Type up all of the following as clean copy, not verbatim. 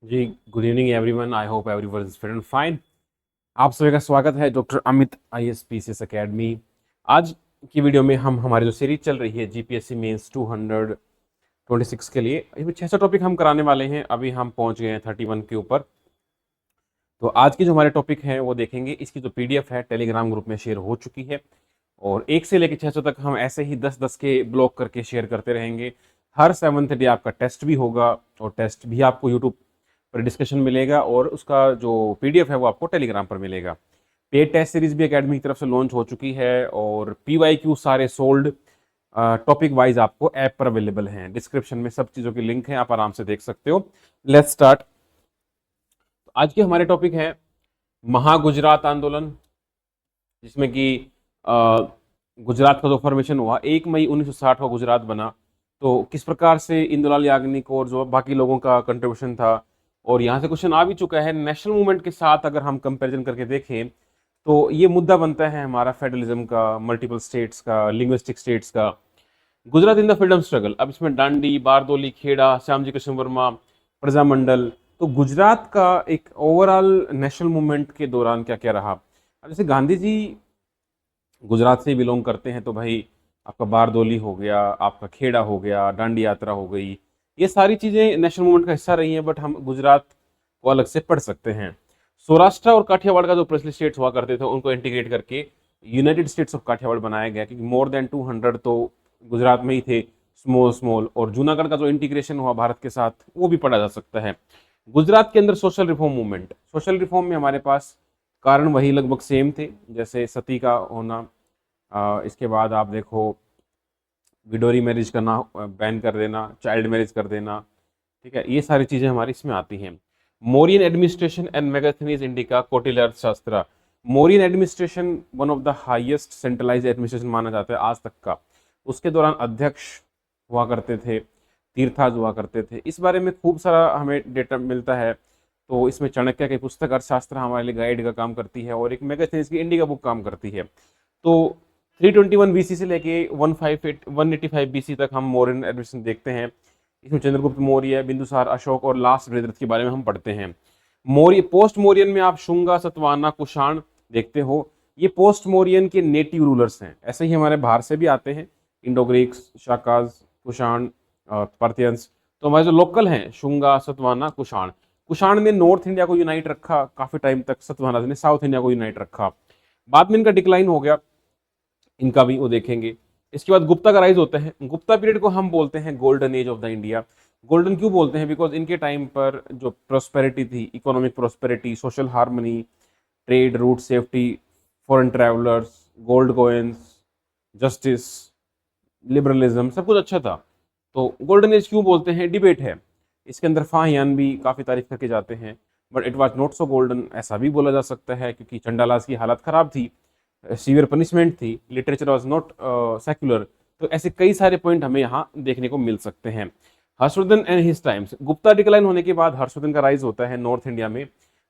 Ji, good evening everyone. I hope everyone is fit and fine. आप सभी का स्वागत है doctor Amit IAS PCS academy. आज की वीडियो में हम हमारी जो सीरीज चल रही है जीपीएससी मेंस 226 के लिए, इसमें 600 टॉपिक हम कराने वाले हैं। अभी हम पहुंच गए हैं 31 के ऊपर। तो आज की जो हमारे टॉपिक हैं वो देखेंगे। इसकी जो पीडीएफ है टेलीग्राम ग्रुप में शेयर हो चुकी है और 1 से लेकर 600 तक हम ऐसे ही 10-10 के ब्लॉक करके शेयर करते रहेंगे। हर 7th डे आपका टेस्ट भी होगा और टेस्ट भी आपको यूट्यूब पर डिस्कशन मिलेगा और उसका जो पीडीएफ है वो आपको टेलीग्राम पर मिलेगा। पेड टेस्ट सीरीज भी एकेडमी की तरफ से लॉन्च हो चुकी है और पीवाईक्यू सारे सोल्ड टॉपिक वाइज आपको ऐप पर अवेलेबल हैं। डिस्क्रिप्शन में सब चीज़ों की लिंक है, आप आराम से देख सकते हो। Let's start. आज के हमारे टॉपिक है महागुजरात आंदोलन, जिसमें कि गुजरात का जो फॉर्मेशन हुआ 1 मई 1960 को गुजरात बना। तो किस प्रकार से इंदुलाल याग्निक और जो बाकी लोगों का कंट्रीब्यूशन था, और यहाँ से क्वेश्चन आ भी चुका है नेशनल मूवमेंट के साथ अगर हम कंपैरिजन करके देखें तो ये मुद्दा बनता है हमारा फेडरलिज्म का, मल्टीपल स्टेट्स का, लिंग्विस्टिक स्टेट्स का। Gujarat in the freedom struggle, अब इसमें डांडी, बारदोली, खेड़ा, श्यामजी कृष्ण वर्मा, प्रजामंडल। तो गुजरात का एक ओवरऑल नेशनल मूवमेंट के दौरान क्या क्या रहा। अब जैसे गांधी जी गुजरात से बिलोंग करते हैं तो भाई आपका बारदोली हो गया, आपका खेड़ा हो गया, डांडी यात्रा हो गई, ये सारी चीज़ें नेशनल मूवमेंट का हिस्सा रही हैं। बट हम गुजरात को अलग से पढ़ सकते हैं। सौराष्ट्र और काठियावाड़ का जो प्रिंसली स्टेट्स हुआ करते थे उनको इंटीग्रेट करके यूनाइटेड स्टेट्स ऑफ काठियावाड़ बनाया गया, क्योंकि मोर देन 200 तो गुजरात में ही थे, स्मॉल स्मॉल। और जूनागढ़ का जो इंटीग्रेशन हुआ भारत के साथ वो भी पढ़ा जा सकता है। गुजरात के अंदर social reform movement, social reform में हमारे पास कारण वही लगभग सेम थे, जैसे सती का होना, इसके बाद आप देखो विडोरी मैरिज करना बैन कर देना, चाइल्ड मैरिज कर देना, ठीक है, ये सारी चीज़ें हमारी इसमें आती हैं। Mauryan administration and Megasthenes Indica Kautilya Arthashastra. Mauryan administration one of the highest centralize administration माना जाता है आज तक का। उसके दौरान अध्यक्ष हुआ करते थे, तीर्थाज हुआ करते थे। इस बारे में खूब सारा हमें डेटा मिलता है। तो इसमें चाणक्य की पुस्तक अर्थशास्त्र हमारे लिए गाइड का काम करती है और एक मेगास्थनीज की इंडिका बुक काम करती है। तो 321 बीसी से लेके 185 बीसी तक हम मौर्यन एडमिनिस्ट्रेशन देखते हैं। इसमें चंद्रगुप्त मौर्य, बिंदुसार, अशोक और लास्ट बृहद्रथ के बारे में हम पढ़ते हैं। मौर्य पोस्ट मौर्यन में आप शुंगा, सतवाहना, कुषाण देखते हो। ये पोस्ट मौर्यन के नेटिव रूलर्स हैं। ऐसे ही हमारे बाहर से भी आते हैं, Indo Greeks, Shakas, Kushan, Parthians. तो हमारे जो लोकल हैं शुंगा, सतवाहना, कुषाण। कुषाण ने नॉर्थ इंडिया को यूनाइट रखा काफी टाइम तक, सतवाहना ने साउथ इंडिया को यूनाइट रखा। बाद में इनका डिक्लाइन हो गया, इनका भी वो देखेंगे। इसके बाद गुप्ता का राइज होता है। गुप्ता पीरियड को हम बोलते हैं golden age of the India. Golden क्यों बोलते हैं? बिकॉज इनके टाइम पर जो प्रोस्पेरिटी थी, economic prosperity, social harmony, trade route safety, foreign travellers, gold coins, justice, liberalism, सब कुछ अच्छा था। तो गोल्डन एज क्यों बोलते हैं, डिबेट है। इसके अंदर फाहियान भी काफ़ी तारीफ करके जाते हैं, but it was not so golden ऐसा भी बोला जा सकता है, क्योंकि चंडालास की हालत ख़राब थी, सीवियर पनिशमेंट थी, लिटरेचर वॉज नॉट सेक्युलर। तो ऐसे कई सारे पॉइंट हमें यहाँ देखने को मिल सकते हैं। Harshvardhan and his times, Gupta decline होने के बाद हर्षवर्धन का राइज होता है नॉर्थ इंडिया में।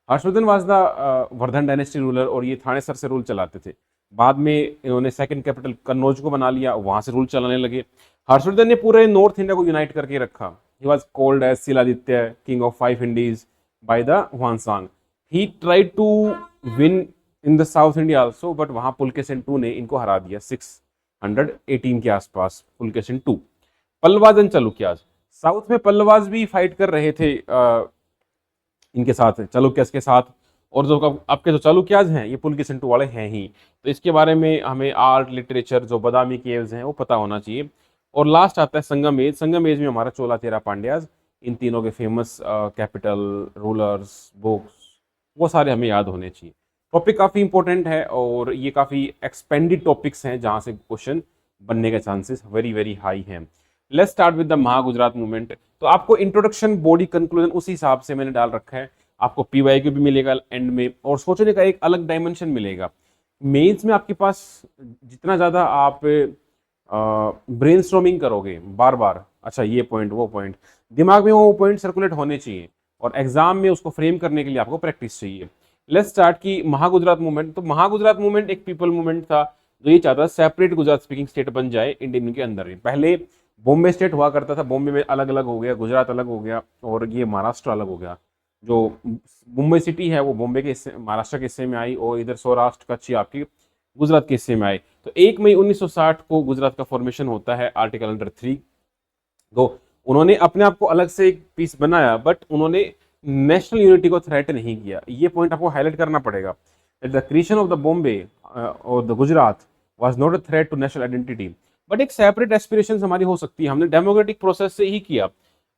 Harshvardhan was the Vardhan dynasty ruler और ये थानेसर से रूल चलाते थे। बाद में इन्होंने सेकंड कैपिटल कन्नौज को बना लिया, वहां से रूल चलाने लगे। हर्षवर्धन ने पूरे नॉर्थ इंडिया को यूनाइट करके रखा। He was called as Shiladitya, king of 5 Indies by the Xuanzang. He tried to win in the south India also, but वहां पुलकेशिन टू ने इनको हरा दिया 618 के आसपास, Pulakeshin two. Pallavas and Chalukyas, south में पल्लवाज भी फाइट कर रहे थे इनके साथ, चालुक्याज के साथ। और जो आपके जो चालुक्याज हैं ये पुलकेशिन टू वाले हैं ही। तो इसके बारे में हमें आर्ट, लिटरेचर, जो बादामी केव्स हैं वो पता होना चाहिए। और लास्ट आता है संगम एज। संगम एज में हमारा चोला चेरा पांड्याज, इन तीनों के फेमस कैपिटल, रूलर्स, बुक्स, वो सारे हमें याद होने चाहिए। टॉपिक काफ़ी इंपॉर्टेंट है और ये काफ़ी एक्सपेंडेड टॉपिक्स हैं जहाँ से क्वेश्चन बनने के चांसेस वेरी वेरी हाई हैं। Let's start with the Mahagujarat movement. तो आपको इंट्रोडक्शन, बॉडी, कंक्लूजन उसी हिसाब से मैंने डाल रखा है। आपको पीवाईक्यू भी मिलेगा एंड में, और सोचने का एक अलग डायमेंशन मिलेगा। मेंस में आपके पास जितना ज़्यादा आप ब्रेनस्टॉर्मिंग करोगे बार बार, अच्छा ये पॉइंट, वो पॉइंट, दिमाग में वो पॉइंट सर्कुलेट होने चाहिए, और एग्जाम में उसको फ्रेम करने के लिए आपको प्रैक्टिस चाहिए। लेट्स स्टार्ट की महागुजरात मूवमेंट। तो महागुजरात मूवमेंट एक पीपल मूवमेंट था जो ये चाहता था सेपरेट गुजरात स्पीकिंग स्टेट बन जाए इंडियन के अंदर ही। पहले बॉम्बे स्टेट हुआ करता था, बॉम्बे में अलग अलग हो गया, गुजरात अलग हो गया और ये महाराष्ट्र अलग हो गया। जो मुंबई सिटी है वो बॉम्बे के हिस्से, महाराष्ट्र के हिस्से में आई, और इधर सौराष्ट्र कच्छ आपकी गुजरात के हिस्से में आई। तो 1 मई 1960 को गुजरात का फॉर्मेशन होता है आर्टिकल अंडर 3। तो उन्होंने अपने आप को अलग से एक पीस बनाया, बट उन्होंने नेशनल यूनिटी को थ्रेट नहीं किया। ये पॉइंट आपको हाईलाइट करना पड़ेगा। The creation of the Bombay और the Gujarat was not a threat to national identity, but एक सेपरेट एस्पिरेशन हमारी हो सकती है, हमने डेमोक्रेटिक प्रोसेस से ही किया।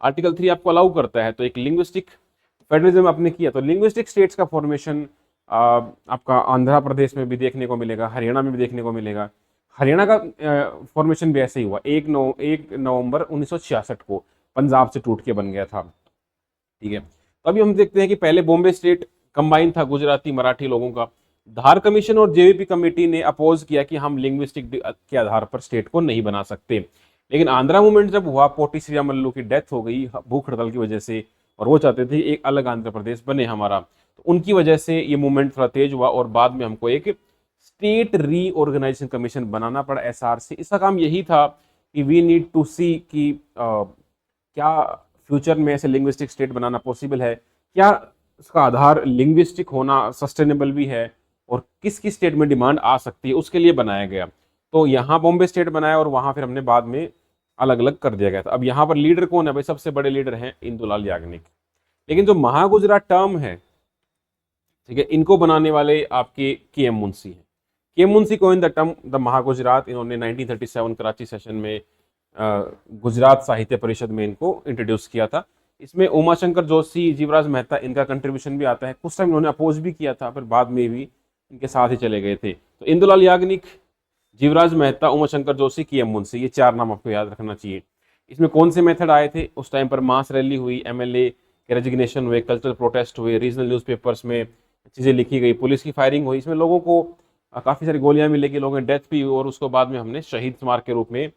आर्टिकल 3 आपको अलाउ करता है, तो एक लिंग्विस्टिक फेडरलिज्म आपने किया, तो लिंग्विस्टिक स्टेट्स का फॉर्मेशन आपका आंध्र प्रदेश में भी देखने को मिलेगा, हरियाणा में भी देखने को मिलेगा। हरियाणा का फॉर्मेशन भी ऐसे ही हुआ, 1 नवंबर 1966 को पंजाब से टूट के बन गया था। ठीक है, तो अभी हम देखते हैं कि पहले बॉम्बे स्टेट कंबाइन था गुजराती मराठी लोगों का। धार कमीशन और जेवीपी कमेटी ने अपोज किया कि हम लिंग्विस्टिक के आधार पर स्टेट को नहीं बना सकते। लेकिन आंध्रा मूवमेंट जब हुआ, पोटी श्रीरामल्लू की डेथ हो गई भूख हड़ताल की वजह से, और वो चाहते थे एक अलग आंध्र प्रदेश बने हमारा, तो उनकी वजह से ये मूवमेंट थोड़ा तेज हुआ, और बाद में हमको एक स्टेट रीऑर्गेनाइजेशन कमीशन बनाना पड़ा, एसआरसी। इसका काम यही था कि वी नीड टू सी कि क्या फ्यूचर में ऐसे लिंग्विस्टिक स्टेट बनाना पॉसिबल है, क्या उसका आधार लिंग्विस्टिक होना सस्टेनेबल भी है, और किस किस स्टेट में डिमांड आ सकती है, उसके लिए बनाया गया। तो यहाँ बॉम्बे स्टेट बनाया, और वहाँ फिर हमने बाद में अलग अलग कर दिया गया था। अब यहाँ पर लीडर कौन है भाई? सबसे बड़े लीडर हैं इंदुलाल याग्निक। लेकिन जो महागुजरात टर्म है, ठीक है, इनको बनाने वाले आपके के एम मुंशी हैं। K M Munshi coin the term the Mahagujarat, इन्होंने 1937 कराची सेशन में गुजरात साहित्य परिषद में इनको इंट्रोड्यूस किया था। इसमें उमाशंकर जोशी, जीवराज मेहता, इनका कंट्रीब्यूशन भी आता है। कुछ टाइम इन्होंने अपोज भी किया था, फिर बाद में भी इनके साथ ही चले गए थे। तो इंदुलाल याग्निक, जीवराज मेहता, उमाशंकर जोशी, के एम मुंशी, ये 4 नाम आपको याद रखना चाहिए। इसमें कौन से मेथड आए थे? उस टाइम पर मास रैली हुई, एमएलए के रेजिग्नेशन हुए, कल्चरल प्रोटेस्ट हुए, रीजनल न्यूज़पेपर्स में चीज़ें लिखी गई, पुलिस की फायरिंग हुई। इसमें लोगों को काफ़ी सारी गोलियां मिलेगी, लोगों की डेथ भी हुई, और उसको बाद में हमने शहीद स्मारक के रूप में,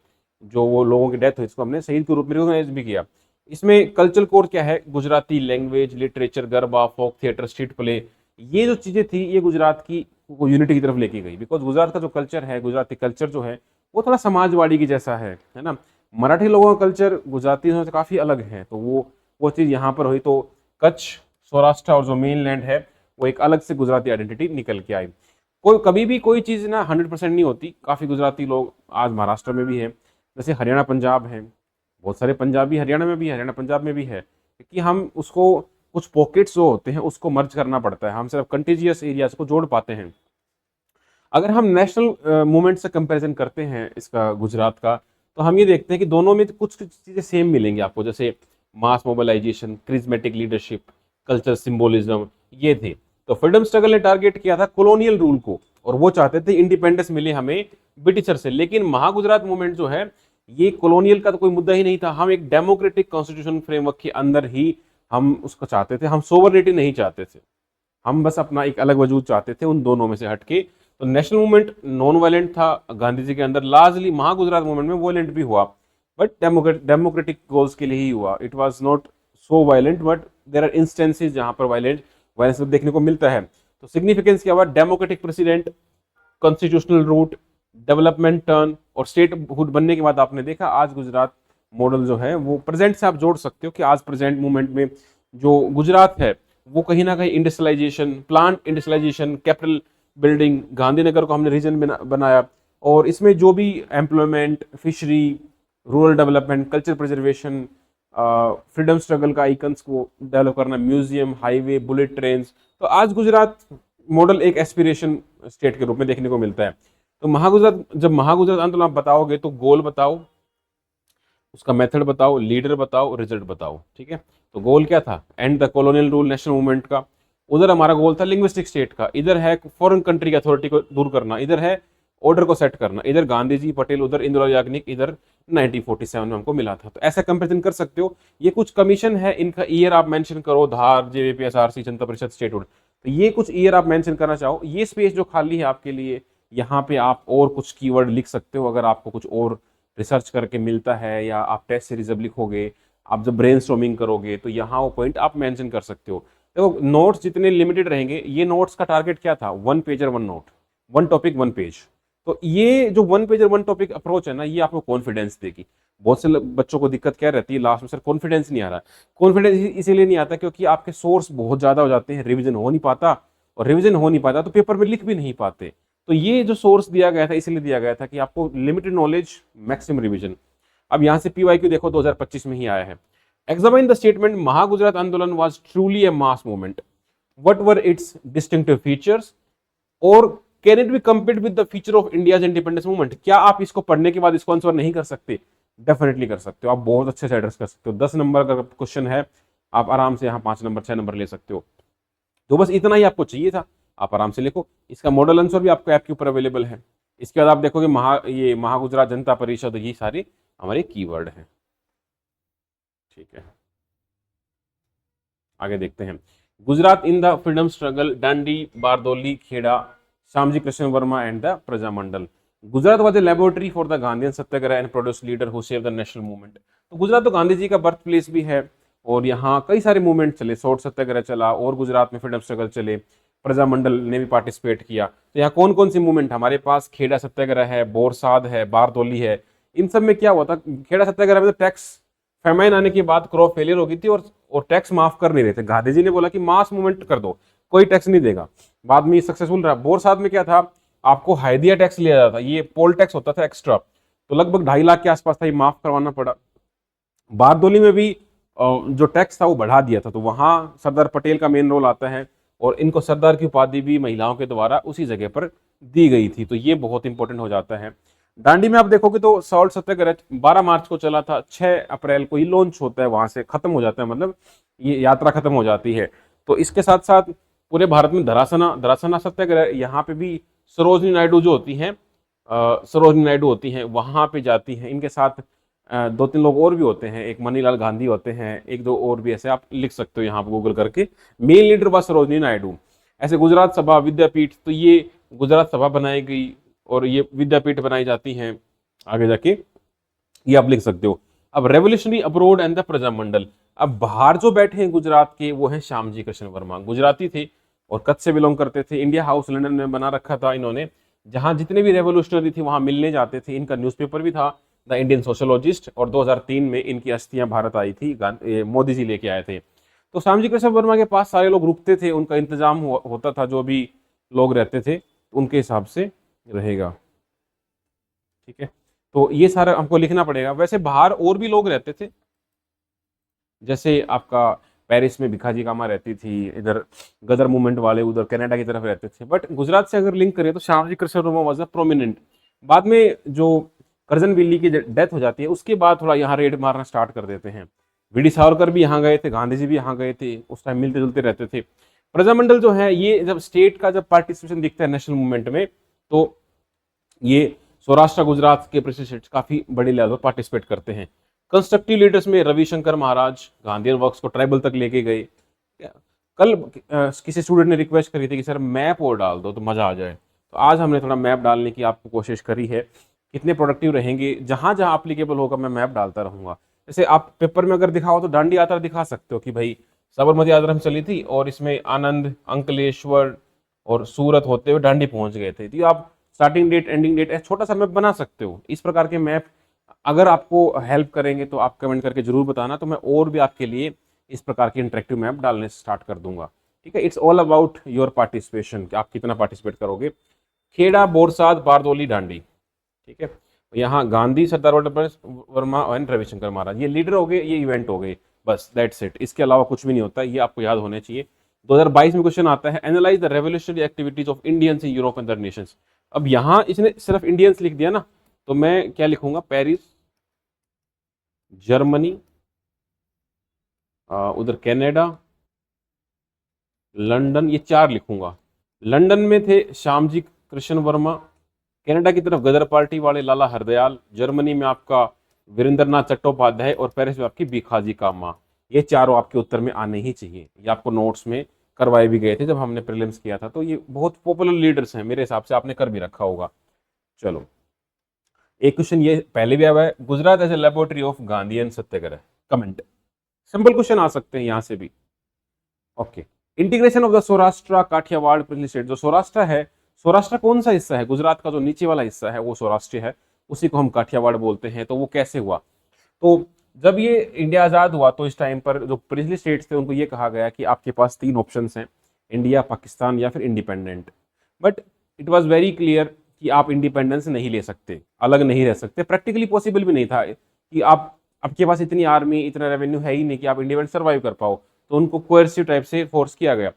जो वो लोगों की डेथ हुई, इसको हमने शहीद के रूप में रिकॉग्नाइज भी किया। इसमें कल्चरल कोड क्या है? Gujarati language, literature, garba, folk theatre, street play, ये जो चीज़ें थी, ये गुजरात की यूनिटी की तरफ लेके गई। बिकॉज गुजरात का जो कल्चर है, गुजराती कल्चर जो है, वो थोड़ा समाजवाड़ी की जैसा है ना। मराठी लोगों का कल्चर गुजरातियों से काफ़ी अलग है, तो वो चीज़ यहाँ पर हुई। तो कच्छ, सौराष्ट्र और जो मेन लैंड है, वो एक अलग से गुजराती आइडेंटिटी निकल के आई। कोई कभी भी कोई चीज़ ना 100% नहीं होती। काफ़ी गुजराती लोग आज महाराष्ट्र में भी है, जैसे हरियाणा पंजाब है, बहुत सारे पंजाबी हरियाणा में भी है, हरियाणा पंजाब में भी है, क्योंकि हम उसको कुछ पॉकेट्स जो होते हैं उसको मर्ज करना पड़ता है, हम सिर्फ कंटिजियस एरियाज को जोड़ पाते हैं। अगर हम नेशनल मूवमेंट से कंपैरिजन करते हैं इसका गुजरात का, तो हम ये देखते हैं कि दोनों में कुछ कुछ चीज़ें सेम मिलेंगी आपको, जैसे mass mobilisation, charismatic leadership, culture symbolism, ये थे। तो फ्रीडम स्ट्रगल ने टारगेट किया था कॉलोनियल रूल को, और वो चाहते थे इंडिपेंडेंस मिले हमें ब्रिटिशर से। लेकिन महागुजरात मूवमेंट जो है, ये कॉलोनियल का तो कोई मुद्दा ही नहीं था। हम एक डेमोक्रेटिक कॉन्स्टिट्यूशन फ्रेमवर्क के अंदर ही हम उसको चाहते थे, हम सोवरेनिटी नहीं चाहते थे, हम बस अपना एक अलग वजूद चाहते थे उन दोनों में से हटके। तो नेशनल मूवमेंट नॉन वायलेंट था गांधी जी के अंदर, लार्जली महागुजरात मूवमेंट में वायलेंट भी हुआ, बट डेमोक्रेटिक गोल्स के लिए ही हुआ। It was not so violent, but there are instances जहां पर वायलेंस देखने को मिलता है। तो सिग्निफिकेंस क्या हुआ? Democratic president, constitutional route, development turn, और स्टेट हुड बनने के बाद आपने देखा आज गुजरात मॉडल जो है वो प्रेजेंट से आप जोड़ सकते हो कि आज प्रेजेंट मूवमेंट में जो गुजरात है वो कहीं ना कहीं industrialisation, plant industrialisation, capital building, Gandhinagar को हमने रीजन बनाया, और इसमें जो भी employment, fishery, rural development, culture preservation, freedom struggle का आइकन्स को डेवलप करना, म्यूजियम, हाईवे, बुलेट ट्रेन। तो आज गुजरात मॉडल एक एस्पिरेशन स्टेट के रूप में देखने को मिलता है। तो महागुजरात, जब महागुजरात आंदोलन आप बताओगे तो गोल बताओ, उसका मेथड बताओ, लीडर बताओ, रिजल्ट बताओ। ठीक है, तो गोल क्या था? And the colonial rule national movement का। उधर हमारा गोल था लिंग्विस्टिक स्टेट का, इधर है फॉरेन कंट्री की अथॉरिटी को दूर करना, इधर है ऑर्डर को सेट करना, इधर गांधी जी, पटेल, उधर इंदिरा याग्निक, इधर 1947 में हमको मिला था। तो ऐसा कंपेरिजन कर सकते हो। ये कुछ कमीशन है, इनका ईयर आप मेंशन करो, धार, जेवीपी, एसआरसी, जनता परिषद, स्टेटहुड, तो ये कुछ ईयर आप मेंशन करना चाहो। ये स्पेस जो खाली है आपके लिए, यहाँ पे आप और कुछ कीवर्ड लिख सकते हो अगर आपको कुछ और रिसर्च करके मिलता है, या आप टेस्ट सीरीज जब लिखोगे, आप जब ब्रेनस्टॉर्मिंग करोगे, तो यहाँ वो पॉइंट आप मेंशन कर सकते हो। देखो नोट्स जितने लिमिटेड रहेंगे, ये नोट्स का टारगेट क्या था? 1 पेजर 1 नोट, 1 टॉपिक 1 पेज। तो ये जो one pager one topic approach है ना, ये आपको कॉन्फिडेंस देगी। बहुत से बच्चों को दिक्कत क्या रहती है लास्ट में, सर कॉन्फिडेंस नहीं आ रहा। कॉन्फिडेंस इसीलिए नहीं आता क्योंकि आपके सोर्स बहुत ज्यादा हो जाते हैं, रिविजन हो नहीं पाता, और रिविजन हो नहीं पाता तो पेपर में लिख भी नहीं पाते। तो ये जो सोर्स दिया गया था इसलिए दिया गया था कि आपको लिमिटेड नॉलेज मैक्सिमम रिविजन। अब यहाँ से पीवाईक्यू देखो 2025 में ही आया है। एग्जामिन द स्टेटमेंट महागुजरात आंदोलन was truly a mass movement, what were its distinctive features, और can it be compared with the feature of India's independence movement. क्या आप इसको पढ़ने के बाद इसको आंसर नहीं कर सकते? डेफिनेटली कर सकते हो, आप बहुत अच्छे से एड्रेस कर सकते हो। 10 नंबर का क्वेश्चन है, आप आराम से यहाँ 5 नंबर 6 नंबर ले सकते हो। तो बस इतना ही आपको चाहिए था, आप आराम से लिखो। इसका मॉडल आंसर भी आपको ऐप के ऊपर अवेलेबल है। इसके बाद आप देखोगे ये महागुजरात जनता परिषद, ये सारे हमारे कीवर्ड हैं। ठीक है, आगे देखते हैं। Gujarat in the freedom struggle, Dandi, Bardoli, Kheda, Shyamji Krishna Varma and the Prajamandal. Gujarat was a laboratory for the Gandhian satyagraha and produce leader who save the national movement. तो गुजरात तो गांधी जी का बर्थ प्लेस भी है, और यहाँ कई सारे मूवमेंट चले, सोट सत्याग्रह चला, और गुजरात में फ्रीडम स्ट्रगल चले, प्रजामंडल ने भी पार्टिसिपेट किया। तो यहाँ कौन कौन सी मूवमेंट हमारे पास? खेड़ा सत्याग्रह है, बोरसाद है, बारदोली है। इन सब में क्या हुआ था? खेड़ा सत्याग्रह में तो टैक्स फेमाइन आने के बाद क्रॉप फेलियर हो गई थी, और टैक्स माफ कर नहीं रहे थे। गांधी जी ने बोला कि मास मूवमेंट कर दो, कोई टैक्स नहीं देगा। बाद में ये सक्सेसफुल रहा। बोरसाद में क्या था? आपको हाइदिया टैक्स लिया जाता था, ये पोल टैक्स होता था एक्स्ट्रा, तो लगभग 2.5 लाख के आसपास था, ये माफ करवाना पड़ा। बारदोली में भी जो टैक्स था वो बढ़ा दिया था, तो वहां सरदार पटेल का मेन रोल आता है, और इनको सरदार की उपाधि भी महिलाओं के द्वारा उसी जगह पर दी गई थी, तो ये बहुत इंपॉर्टेंट हो जाता है। दांडी में आप देखोगे तो सॉल्ट सत्याग्रह 12 मार्च को चला था, 6 अप्रैल को ये लॉन्च होता है, वहां से खत्म हो जाता है, मतलब ये यात्रा खत्म हो जाती है। तो इसके साथ साथ पूरे भारत में धरासना सत्याग्रह, यहाँ पे भी सरोजनी नायडू जो होती हैं, सरोजनी नायडू होती हैं, वहां पे जाती हैं। इनके साथ 2-3 लोग और भी होते हैं, एक मनीलाल गांधी होते हैं, 1-2 और भी, ऐसे आप लिख सकते हो यहाँ पर गूगल करके। Main leader was Sarojini Naidu. ऐसे गुजरात सभा, विद्यापीठ, तो ये गुजरात सभा बनाई गई और ये विद्यापीठ बनाई जाती हैं आगे जाके, ये आप लिख सकते हो। अब revolutionary abroad and the Prajamandal, अब बाहर जो बैठे हैं गुजरात के वो हैं श्यामजी कृष्ण वर्मा, गुजराती थे और कच्छ से बिलोंग करते थे। इंडिया हाउस लंदन में बना रखा था इन्होंने, जहां जितने भी रेवोल्यूशनरी थे वहां मिलने जाते थे। इनका न्यूज़पेपर भी था द इंडियन सोशोलॉजिस्ट, और 2003 में इनकी अस्थियां भारत आई थी, मोदी जी लेके आए थे। तो श्यामजी कृष्ण वर्मा के पास सारे लोग रुकते थे, उनका इंतजाम होता था, जो भी लोग रहते थे उनके हिसाब से रहेगा। ठीक है, तो ये सारा हमको लिखना पड़ेगा। वैसे बाहर और भी लोग रहते थे, जैसे आपका पेरिस में भिखाजी कामा रहती थी, इधर गदर मूवमेंट वाले उधर कनाडा की तरफ रहते थे, बट गुजरात से अगर लिंक करें तो Shyamji Krishna Verma was a prominent. बाद में जो करजन विल्ली की डेथ हो जाती है उसके बाद थोड़ा यहाँ रेड मारना स्टार्ट कर देते हैं। वीडी सावरकर भी यहाँ गए थे, गांधी जी भी यहाँ गए थे, उस टाइम मिलते जुलते रहते थे। प्रजामंडल जो है ये जब स्टेट का जब पार्टिसिपेशन दिखता है नेशनल मूवमेंट में, तो ये सौराष्ट्र गुजरात के प्रेसिडेंट काफी बड़े लेवल पर पार्टिसिपेट करते हैं। कंस्ट्रक्टिव लीडर्स में रविशंकर महाराज गांधीयन वर्क्स को ट्राइबल तक लेके गए। कल किसी स्टूडेंट ने रिक्वेस्ट करी थी कि सर मैप और डाल दो तो मजा आ जाए, तो आज हमने थोड़ा मैप डालने की आपको कोशिश करी है। कितने प्रोडक्टिव रहेंगे, जहां जहां एप्लीकेबल होगा मैं मैप डालता रहूंगा। जैसे आप पेपर में अगर दिखाओ तो दांडी यात्रा दिखा सकते हो कि भाई साबरमती आश्रम चली थी और इसमें आनंद, अंकलेश्वर और सूरत होते हुए दांडी पहुंच गए थे। तो आप स्टार्टिंग डेट एंडिंग डेट छोटा सा मैप बना सकते हो। इस प्रकार के मैप अगर आपको हेल्प करेंगे तो आप कमेंट करके जरूर बताना, तो मैं और भी आपके लिए इस प्रकार के इंटरेक्टिव मैप डालने स्टार्ट कर दूंगा। ठीक है, it's all about your participation, कि आप कितना पार्टिसिपेट करोगे। खेड़ा, बोरसाद, बारदोली, दांडी। ठीक है, यहाँ गांधी, सरदार वल्लभ वर्मा एंड रविशंकर महाराज ये लीडर हो गए, ये इवेंट हो गए, बस दैट्स इट। इसके अलावा कुछ भी नहीं होता, ये आपको याद होने चाहिए। 2022 में क्वेश्चन आता है, analyse the revolutionary activities of Indians in Europe and other Nations. अब यहाँ इसने सिर्फ इंडियंस लिख दिया ना, तो मैं क्या लिखूंगा? पेरिस, जर्मनी, उधर कनाडा, लंदन, ये 4 लिखूंगा। लंदन में थे श्यामजी कृष्ण वर्मा, कनाडा की तरफ गदर पार्टी वाले लाला हरदयाल, जर्मनी में आपका वीरेंद्रनाथ चट्टोपाध्याय, और पेरिस में आपकी भिखाजी कामा। ये चारों आपके उत्तर में आने ही चाहिए, ये आपको नोट्स में करवाए भी गए थे जब हमने प्रीलिम्स किया था। तो ये बहुत पॉपुलर लीडर्स हैं, मेरे हिसाब से आपने कर भी रखा होगा। चलो, एक क्वेश्चन ये पहले भी आया हुआ है, Gujarat as a laboratory of Gandhian satyagraha, comment. Simple question आ सकते हैं यहां से भी। Okay, integration of the Saurashtra Kathiawar princely state, जो सौराष्ट्र है सौराष्ट्र कौन सा हिस्सा है? गुजरात का जो नीचे वाला हिस्सा है वो सौराष्ट्र है, उसी को हम काठियावाड़ बोलते हैं। तो वो कैसे हुआ? तो जब ये इंडिया आजाद हुआ तो इस टाइम पर जो प्रिंसली स्टेट्स थे उनको ये कहा गया कि आपके पास 3 ऑप्शंस हैं, इंडिया, पाकिस्तान या फिर independent. But it was very clear कि आप इंडिपेंडेंस नहीं ले सकते, अलग नहीं रह सकते, प्रैक्टिकली पॉसिबल भी नहीं था कि आप, आपके पास इतनी आर्मी, इतना रेवेन्यू है ही नहीं कि आप इंडिपेंडेंट सर्वाइव कर पाओ। तो उनको कोएर्सिव टाइप से फोर्स किया गया।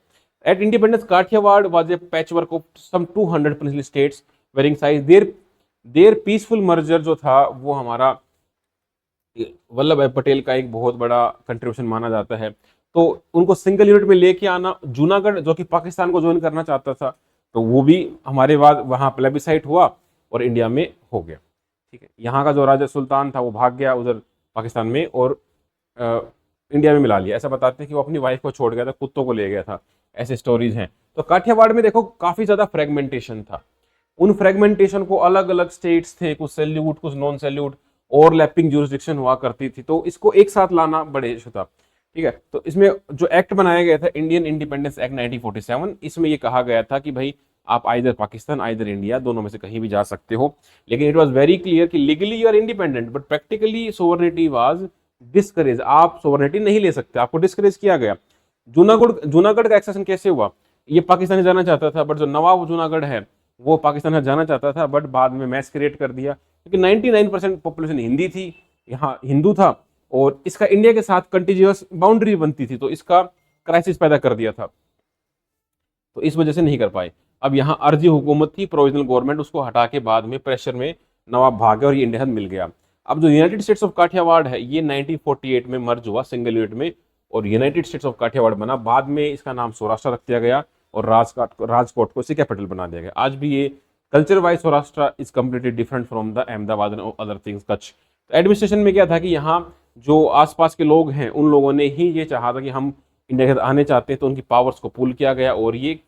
At independence Kathiawar was a patchwork of some 200 princely states varying size. Their peaceful merger जो था वो हमारा वल्लभ भाई पटेल का एक बहुत बड़ा कंट्रीब्यूशन माना जाता है। तो उनको सिंगल यूनिट में लेके आना, जूनागढ़ जो कि पाकिस्तान को ज्वाइन करना चाहता था, तो वो भी हमारे बाद वहां प्लेबिसाइट हुआ और इंडिया में हो गया। ठीक है, यहाँ का जो राजा सुल्तान था वो भाग गया उधर पाकिस्तान में और इंडिया में मिला लिया। ऐसा बताते हैं कि वो अपनी वाइफ को छोड़ गया था, कुत्तों को ले गया था, ऐसे स्टोरीज हैं। तो काठियावाड़ में देखो काफी ज्यादा फ्रेगमेंटेशन था। उन फ्रेगमेंटेशन को अलग अलग स्टेट्स थे, कुछ सैल्यूट कुछ नॉन सैल्यूट, ओवरलैपिंग ज्यूरिसडिक्शन हुआ करती थी। तो इसको एक साथ लाना बड़े इशू था। ठीक है, तो इसमें जो एक्ट बनाया गया था इंडियन इंडिपेंडेंस एक्ट 1947, इसमें ये कहा गया था कि भाई आप आइदर पाकिस्तान आइदर इंडिया, दोनों में से कहीं भी जा सकते हो। लेकिन इट वाज वेरी क्लियर कि legally you are independent but practically sovereignty was discourage. आप सोवरेनिटी नहीं ले सकते, आपको डिस्करेज किया गया। जूनागढ़ का एक्सेशन कैसे हुआ? ये पाकिस्तान जाना चाहता था, बट जो नवाब जूनागढ़ है वो पाकिस्तान जाना चाहता था, बट बाद में मैस क्रिएट कर दिया क्योंकि 99% पॉपुलेशन हिंदी थी, यहाँ हिंदू था और इसका इंडिया के साथ कंटिन्यूअस बाउंड्री बनती थी, तो इसका क्राइसिस पैदा कर दिया था। तो इस वजह से नहीं कर पाए। अब यहाँ अर्जी हुकूमत थी, प्रोविजनल गवर्नमेंट, उसको हटा के बाद में प्रेशर में नवाब भाग गया और ये इंडिया मिल गया। अब जो यूनाइटेड स्टेट्स ऑफ काठियावाड़ है ये 1948 में मर्ज हुआ सिंगल यूनिट में और यूनाइटेड स्टेट्स ऑफ काठियावाड़ बना। बाद में इसका नाम सौराष्ट्र रख दिया गया और राजकोट को इसी कैपिटल बना दिया गया। आज भी ये culture wise Saurashtra is completely different from the Ahmedabad and other things Kutch. तो एडमिनिस्ट्रेशन में क्या था कि यहाँ जो आसपास के लोग हैं उन लोगों ने ही ये चाहा था कि हम इंडिया के आने चाहते हैं, तो उनकी पावर्स को पूल किया गया और ये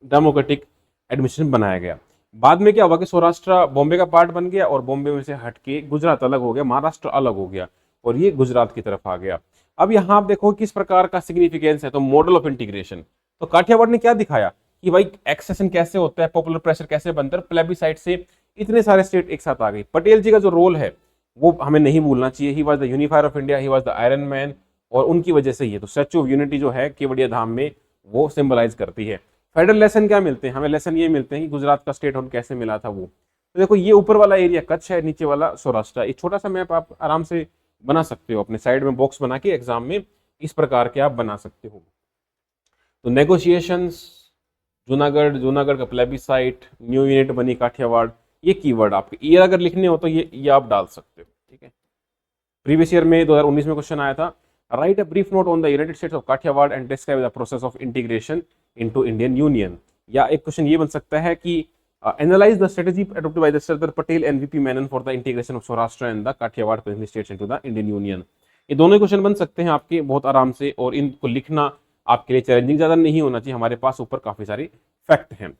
डेमोक्रेटिक एडमिनिस्ट्रेशन बनाया गया। बाद में क्या हुआ कि सौराष्ट्र बॉम्बे का पार्ट बन गया और बॉम्बे में से हट के गुजरात अलग हो गया, महाराष्ट्र अलग हो गया और ये गुजरात की तरफ आ गया। अब यहाँ आप देखो किस प्रकार का सिग्निफिकेंस है। तो मॉडल ऑफ इंटीग्रेशन, तो काठियावाड़ ने क्या दिखाया कि भाई एक्सेशन कैसे होता है, पॉपुलर प्रेशर कैसे बनता है, प्लेबिसाइट से इतने सारे स्टेट एक साथ आ गई। पटेल जी का जो रोल है वो हमें नहीं भूलना चाहिए। He was the unifier of India, he was the iron man, और उनकी वजह से ये तो स्टैच्यू ऑफ यूनिटी जो है केवड़िया धाम में वो सिंबलाइज करती है। फेडरल लेसन क्या मिलते हैं हमें? लेसन ये मिलते हैं कि गुजरात का स्टेट होल्ड कैसे मिला था वो। तो देखो ये ऊपर वाला एरिया कच्छ है, नीचे वाला सौराष्ट्र। एक छोटा सा मैप आप आराम से बना सकते हो अपने साइड में बॉक्स बना के, एग्जाम में इस प्रकार के आप बना सकते हो। तो नेगोशिएशंस, जूनागढ़ का प्लेबिसाइट, न्यू यूनिट बनी काठियावाड़, ये कीवर्ड आपके ईयर अगर लिखने हो तो ये आप डाल सकते हो। ठीक है, प्रीवियस ईयर में 2019 में क्वेश्चन आया था, write a brief note on the United States of Kathiawar and describe the process of integration into Indian union. या एक क्वेश्चन ये बन सकता है कि analyse the strategy adopted by the Sardar Patel and VP Menon for the integration of Saurashtra and the Kathiawar princely states into the Indian union. ये दोनों question बन सकते हैं आपके बहुत आराम से, और इनको लिखना आपके लिए चैलेंजिंग ज्यादा नहीं होना चाहिए। हमारे पास ऊपर काफी सारे फैक्ट हैं।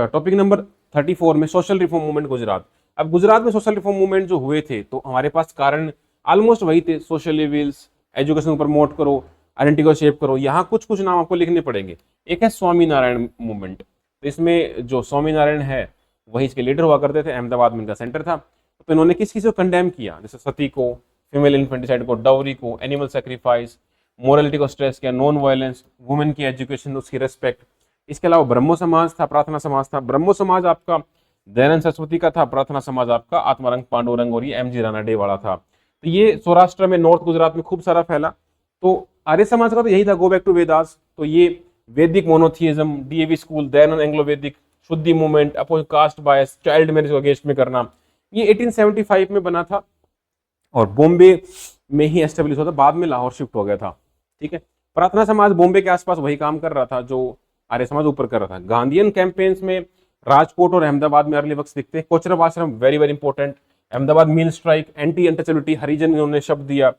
टॉपिक नंबर 34 में सोशल रिफॉर्म मूवमेंट गुजरात। अब गुजरात में सोशल रिफॉर्म मूवमेंट जो हुए थे तो हमारे पास कारण ऑलमोस्ट वही थे, सोशल लेवल्स, एजुकेशन प्रमोट करो, आइडेंटिटी को शेप करो। यहाँ कुछ कुछ नाम आपको लिखने पड़ेंगे। एक है स्वामीनारायण मूवमेंट, तो इसमें जो स्वामीनारायण है वही इसके लीडर हुआ करते थे, अहमदाबाद में इनका सेंटर था। तो इन्होंने किस किस को कंडेम किया, जैसे सती को, फीमेल इन्फेंटिसाइड को, डाउरी को, एनिमल सेक्रीफाइस, मोरालिटी को स्ट्रेस किया, नॉन वायलेंस, वुमेन की एजुकेशन, उसकी रेस्पेक्ट। इसके अलावा ब्रह्मो समाज था, प्रार्थना समाज था। ब्रह्मो समाज आपका दयानंद सरस्वती का था, प्रार्थना समाज आपका आत्मारंग पांडुरंग और ये एमजी रानाडे वाला था। तो ये सौराष्ट्र में, नॉर्थ गुजरात में खूब सारा फैला। तो आर्य समाज का तो यही था, गो बैक टू वेदास। तो ये वैदिक मोनोथियज्म, डीएवी स्कूल, दयानंद एंग्लो वैदिक, शुद्धि मूवमेंट, अपोज कास्ट बायस, चाइल्ड मैरिज को अगेंस्ट में करना, ये 1875 में बना था और बॉम्बे में ही एस्टेब्लिश हुआ था, बाद में लाहौर शिफ्ट हो गया था। ठीक है, प्रार्थना समाज बॉम्बे के आसपास वही काम कर रहा था जो आर्य समाज ऊपर कर रहा था। गांधीयन कैंपेन्स में राजकोट और अहमदाबाद में अर्ली वक्त दिखते हैं। कोचरब आश्रम वेरी वेरी इंपॉर्टेंट, अहमदाबाद मील स्ट्राइक, एंटी अनटचेबिलिटी, हरिजन इन्होंने शब्द दिया।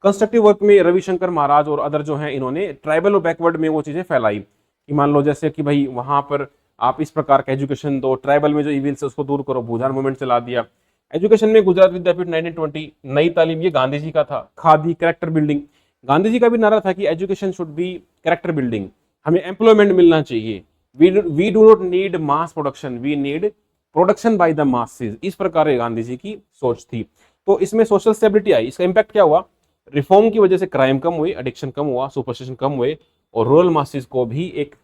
कंस्ट्रक्टिव वर्क में रविशंकर महाराज और अदर जो हैं इन्होंने ट्राइबल और बैकवर्ड में वो चीजें फैलाई कि मान लो जैसे कि भाई वहां पर आप इस प्रकार का एजुकेशन दो, ट्राइबल में जो इविल्स है उसको दूर करो, भूदान मूवमेंट चला दिया। एजुकेशन में गुजरात विद्यापीठ 1920, नई तालीम, ये गांधी जी का था। खादी, कैरेक्टर बिल्डिंग, गांधी जी का भी नारा था कि education should be character building, हमें एम्प्लॉयमेंट मिलना चाहिए। We do not need mass production, we need production by the masses. इस प्रकार गांधी जी की सोच थी। तो इसमें सोशल स्टेबिलिटी आई। इसका इंपैक्ट क्या हुआ? रिफॉर्म की वजह से क्राइम कम हुई, एडिक्शन कम हुआ, सुपरस्टिशन कम हुए, और रूरल मासेस को भी एक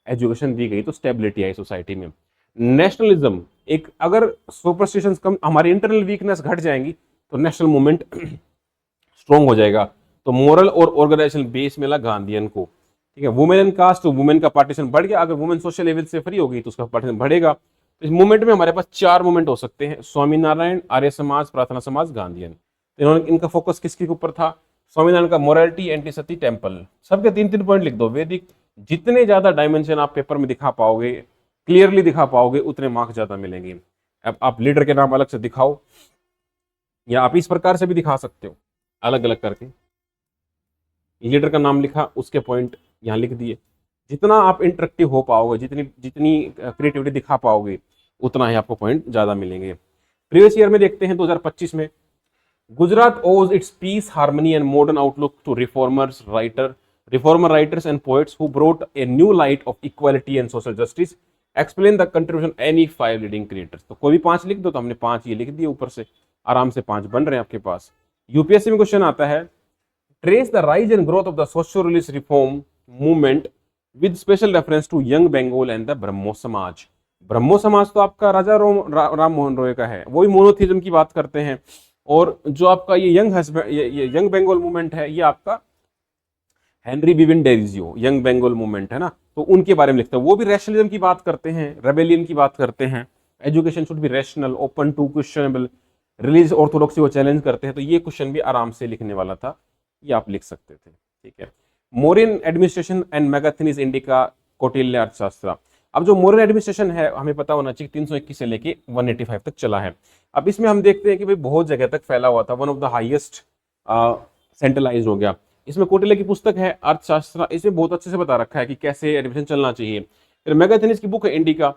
एजुकेशन दी गई, तो स्टेबिलिटी आई सोसाइटी में। नेशनलिज्म, एक अगर सुपरस्टिशंस कम, हमारी इंटरनल वीकनेस घट जाएंगी तो नेशनल मूवमेंट स्ट्रॉन्ग हो जाएगा। तो मोरल और ऑर्गेनाइजेशन बेस मिला गांधीयन को। ठीक है, वुमेन एंड कास्ट, तो वुमेन का पार्टीशन बढ़ गया। अगर वुमेन सोशल लेवल से फ्री होगी तो उसका पार्टीशन बढ़ेगा। तो इस मूवमेंट में हमारे पास 4 मूवमेंट हो सकते हैं: स्वामीनारायण, आर्य समाज, प्रार्थना समाज, गांधीयन। तो इन्होंने, इनका फोकस किसके ऊपर था? स्वामीनारायण का मोरालिटी, एंटी सती, टेम्पल। सबके 3-3 पॉइंट लिख दो। वैदिक, जितने ज्यादा डायमेंशन आप पेपर में दिखा पाओगे, क्लियरली दिखा पाओगे, उतने मार्क्स ज्यादा मिलेंगे। अब आप लीडर के नाम अलग से दिखाओ, या आप इस प्रकार से भी दिखा सकते हो, अलग अलग करके। लीडर का नाम लिखा, उसके पॉइंट यहाँ लिख दिए। जितना आप इंटरेक्टिव हो पाओगे, जितनी जितनी क्रिएटिविटी दिखा पाओगे, उतना ही आपको पॉइंट ज्यादा मिलेंगे। प्रीवियस ईयर में देखते हैं 2025 में, Gujarat owes its peace, harmony and modern outlook to reformer writers and poets who brought a new light of equality and social justice. Explain the contribution any 5 leading creators. तो कोई भी 5 लिख दो, तो हमने 5 ये लिख दिए ऊपर से, आराम से 5 बन रहे हैं आपके पास। यूपीएससी में क्वेश्चन आता है, trace the rise and growth of the social religious reform movement with special reference to young Bengal and the Brahmo Samaj. Brahmo समाज तो आपका राजा राम मोहन रॉय का है, वही मोनोथिज्म की बात करते हैं। और जो आपका ये यंग बंगाल मूवमेंट है, ये आपका हेनरी बिबिन डेरिजियो, यंग बंगाल मूवमेंट है ना, तो उनके बारे में लिखते हैं। वो भी रैशनलिज्म की बात करते हैं, रेबेलियन की बात करते हैं, education should be rational, open to questionable, religious orthodoxy को चैलेंज करते हैं। तो ये क्वेश्चन भी आराम से लिखने वाला था, ये आप लिख सकते थे। ठीक है, Mauryan administration and Megasthenes Indica Kautilya Arthashastra. अब जो मौर्यन एडमिनिस्ट्रेशन है, हमें पता होना चाहिए 321 से लेके 185 तक चला है। अब इसमें हम देखते हैं कि भाई बहुत जगह तक फैला हुआ था, one of the highest centralise हो गया। इसमें कौटिल्य की पुस्तक है अर्थशास्त्र, इसमें बहुत अच्छे से बता रखा है कि कैसे एडमिनिस्ट्रेशन चलना चाहिए। फिर मैगाथनीज की बुक है इंडिका,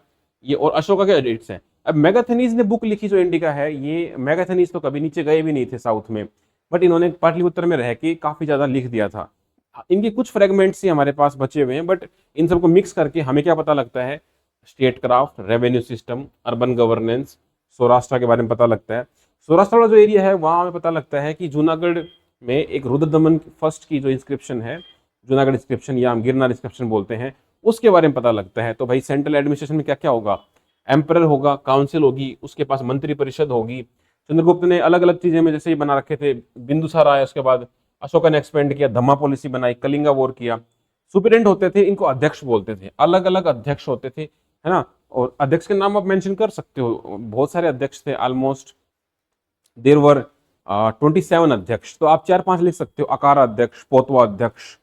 ये और अशोका के एडिट्स हैं। अब मैगाथनीज ने बुक लिखी जो इंडिका है, ये मैगाथनीज तो कभी नीचे गए भी नहीं थे साउथ में, बट इन्होंने पाटलिपुत्र में रह के काफी ज्यादा लिख दिया था। इनके कुछ फ्रेगमेंट्स ही हमारे पास बचे हुए हैं, बट इन सबको मिक्स करके हमें क्या पता लगता है? State craft, revenue system, urban governance, Saurashtra के बारे में पता लगता है। सौराष्ट्र वाला जो एरिया है, वहां हमें पता लगता है कि जूनागढ़ में एक रुद्रदमन फर्स्ट की जो इंस्क्रिप्शन है, जूनागढ़ इंस्क्रिप्शन या हम गिरनार इंस्क्रिप्शन बोलते हैं, उसके बारे में पता लगता है। तो भाई सेंट्रल एडमिनिस्ट्रेशन में क्या क्या होगा? एम्परर होगा, काउंसिल होगी, उसके पास मंत्री परिषद होगी। चंद्रगुप्त ने अलग अलग चीजें में जैसे ही बना रखे थे, बिंदुसार आया, उसके बाद अशोका ने एक्सपेंड किया, धम्मा पॉलिसी बनाई, कलिंगा वॉर किया। सुपरिटेंडेंट होते थे, इनको अध्यक्ष बोलते थे, अलग अलग अध्यक्ष होते थे, है ना। और अध्यक्ष के नाम आप मेंशन कर सकते हो, बहुत सारे अध्यक्ष थे, ऑलमोस्ट देयर वर 27 अध्यक्ष। तो आप 4-5 लिख सकते हो: अकारा अध्यक्ष, पोतवा अध्यक्ष,